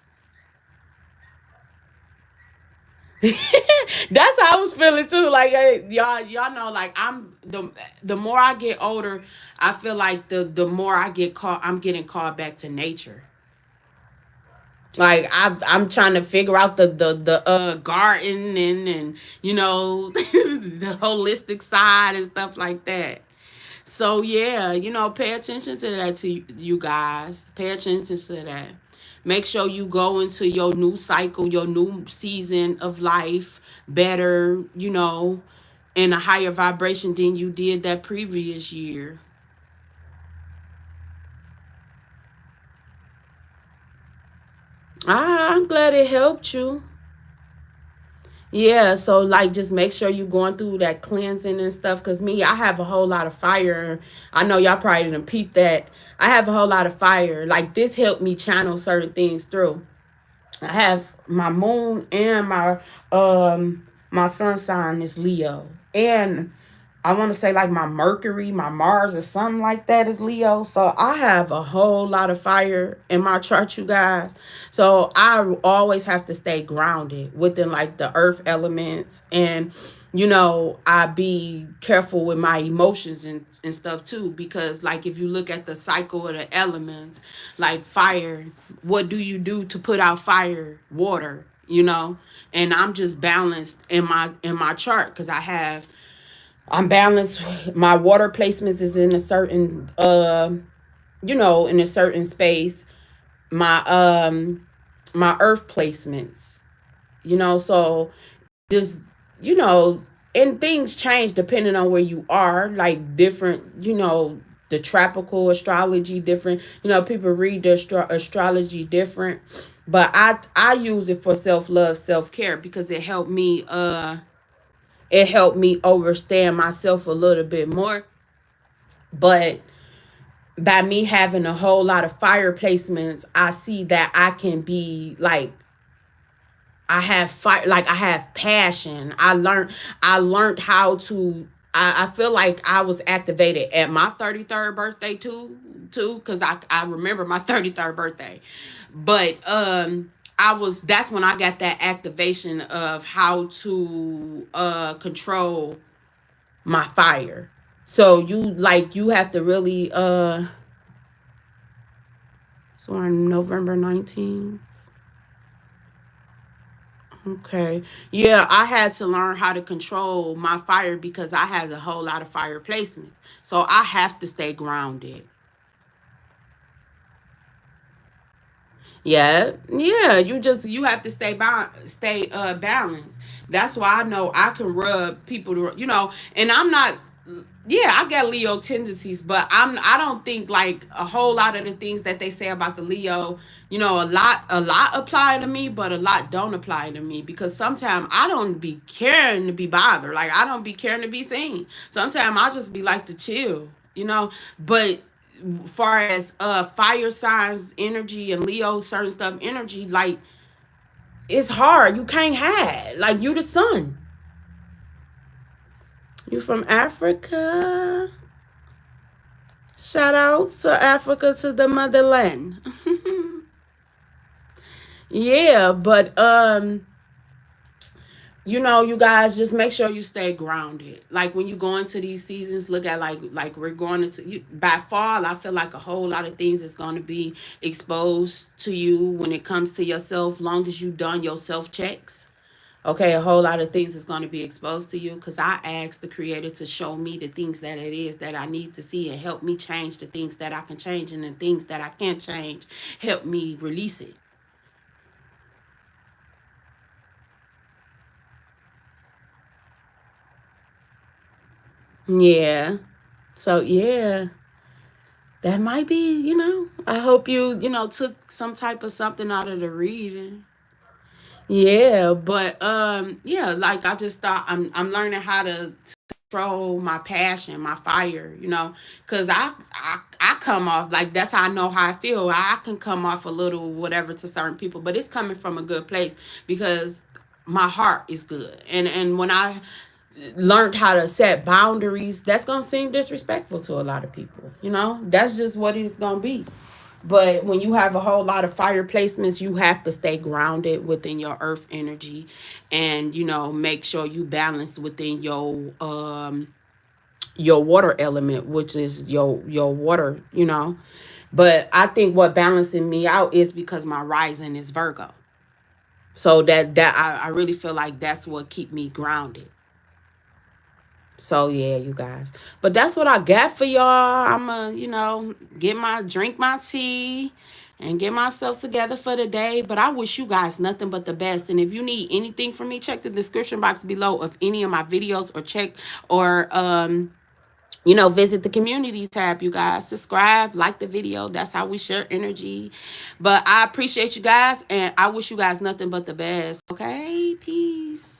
Speaker 1: That's how I was feeling too. Like y'all know, like the more I get older, I feel like the more I get called, I'm getting called back to nature. Like I'm trying to figure out the garden and the holistic side and stuff like that. So yeah, pay attention to that to you guys. Pay attention to that. Make sure you go into your new cycle, your new season of life better, in a higher vibration than you did that previous year. I'm glad it helped you. Yeah, so like just make sure you going through that cleansing and stuff. Cause me, I have a whole lot of fire. I know y'all probably didn't peep that. I have a whole lot of fire. Like this helped me channel certain things through. I have my moon and my sun sign is Leo. And I want to say like my Mercury, my Mars or something like that is Leo. So I have a whole lot of fire in my chart, you guys. So I always have to stay grounded within like the earth elements. And I be careful with my emotions and stuff too, because like if you look at the cycle of the elements, like fire, what do you do to put out fire? Water, and I'm just balanced in my chart because I'm balanced. My water placements is in a certain in a certain space. My earth placements, so just you know and things change depending on where you are, like different, the tropical astrology different, people read the astrology different, but I use it for self-love, self-care, because it helped me overstand myself a little bit more. But by me having a whole lot of fire placements, I see that I can be like, I have fire, like I have passion. I learned how to. I feel like I was activated at my 33rd birthday too, because I remember my 33rd birthday, but that's when I got that activation of how to control my fire. So you have to really so on November 19th. Okay. Yeah, I had to learn how to control my fire because I had a whole lot of fire placements. So I have to stay grounded. Yeah. Yeah, you have to stay balanced. That's why I know I can rub people and I'm not. Yeah, I got Leo tendencies, but I don't think like a whole lot of the things that they say about the Leo, a lot apply to me, but a lot don't apply to me, because sometimes I don't be caring to be bothered. Like I don't be caring to be seen. Sometimes I just be like to chill. But far as fire signs energy and Leo certain stuff energy, like it's hard. You can't hide. Like you the sun. You from Africa? Shout out to Africa, to the motherland. Yeah, but you guys, just make sure you stay grounded. Like when you go into these seasons, look at like we're going into by fall. I feel like a whole lot of things is going to be exposed to you when it comes to yourself. Long as you done your self checks, okay, a whole lot of things is going to be exposed to you. Because I asked the Creator to show me the things that it is that I need to see and help me change the things that I can change, and the things that I can't change, help me release it. Yeah. So yeah, that might be, I hope you took some type of something out of the reading. Yeah, but yeah, like I just thought I'm learning how to control my passion, my fire, cuz I come off like that's how I know how I feel. I can come off a little whatever to certain people, but it's coming from a good place because my heart is good. And when I learned how to set boundaries, that's going to seem disrespectful to a lot of people. That's just what it's going to be. But when you have a whole lot of fire placements, you have to stay grounded within your earth energy, and make sure you balance within your water element, which is your water. But I think what balancing me out is because my rising is Virgo. So I really feel like that's what keep me grounded. So yeah, you guys. But that's what I got for y'all. I'ma, get my drink my tea and get myself together for the day. But I wish you guys nothing but the best. And if you need anything from me, check the description box below of any of my videos, or check or visit the community tab, you guys. Subscribe, like the video. That's how we share energy. But I appreciate you guys, and I wish you guys nothing but the best. Okay? Peace.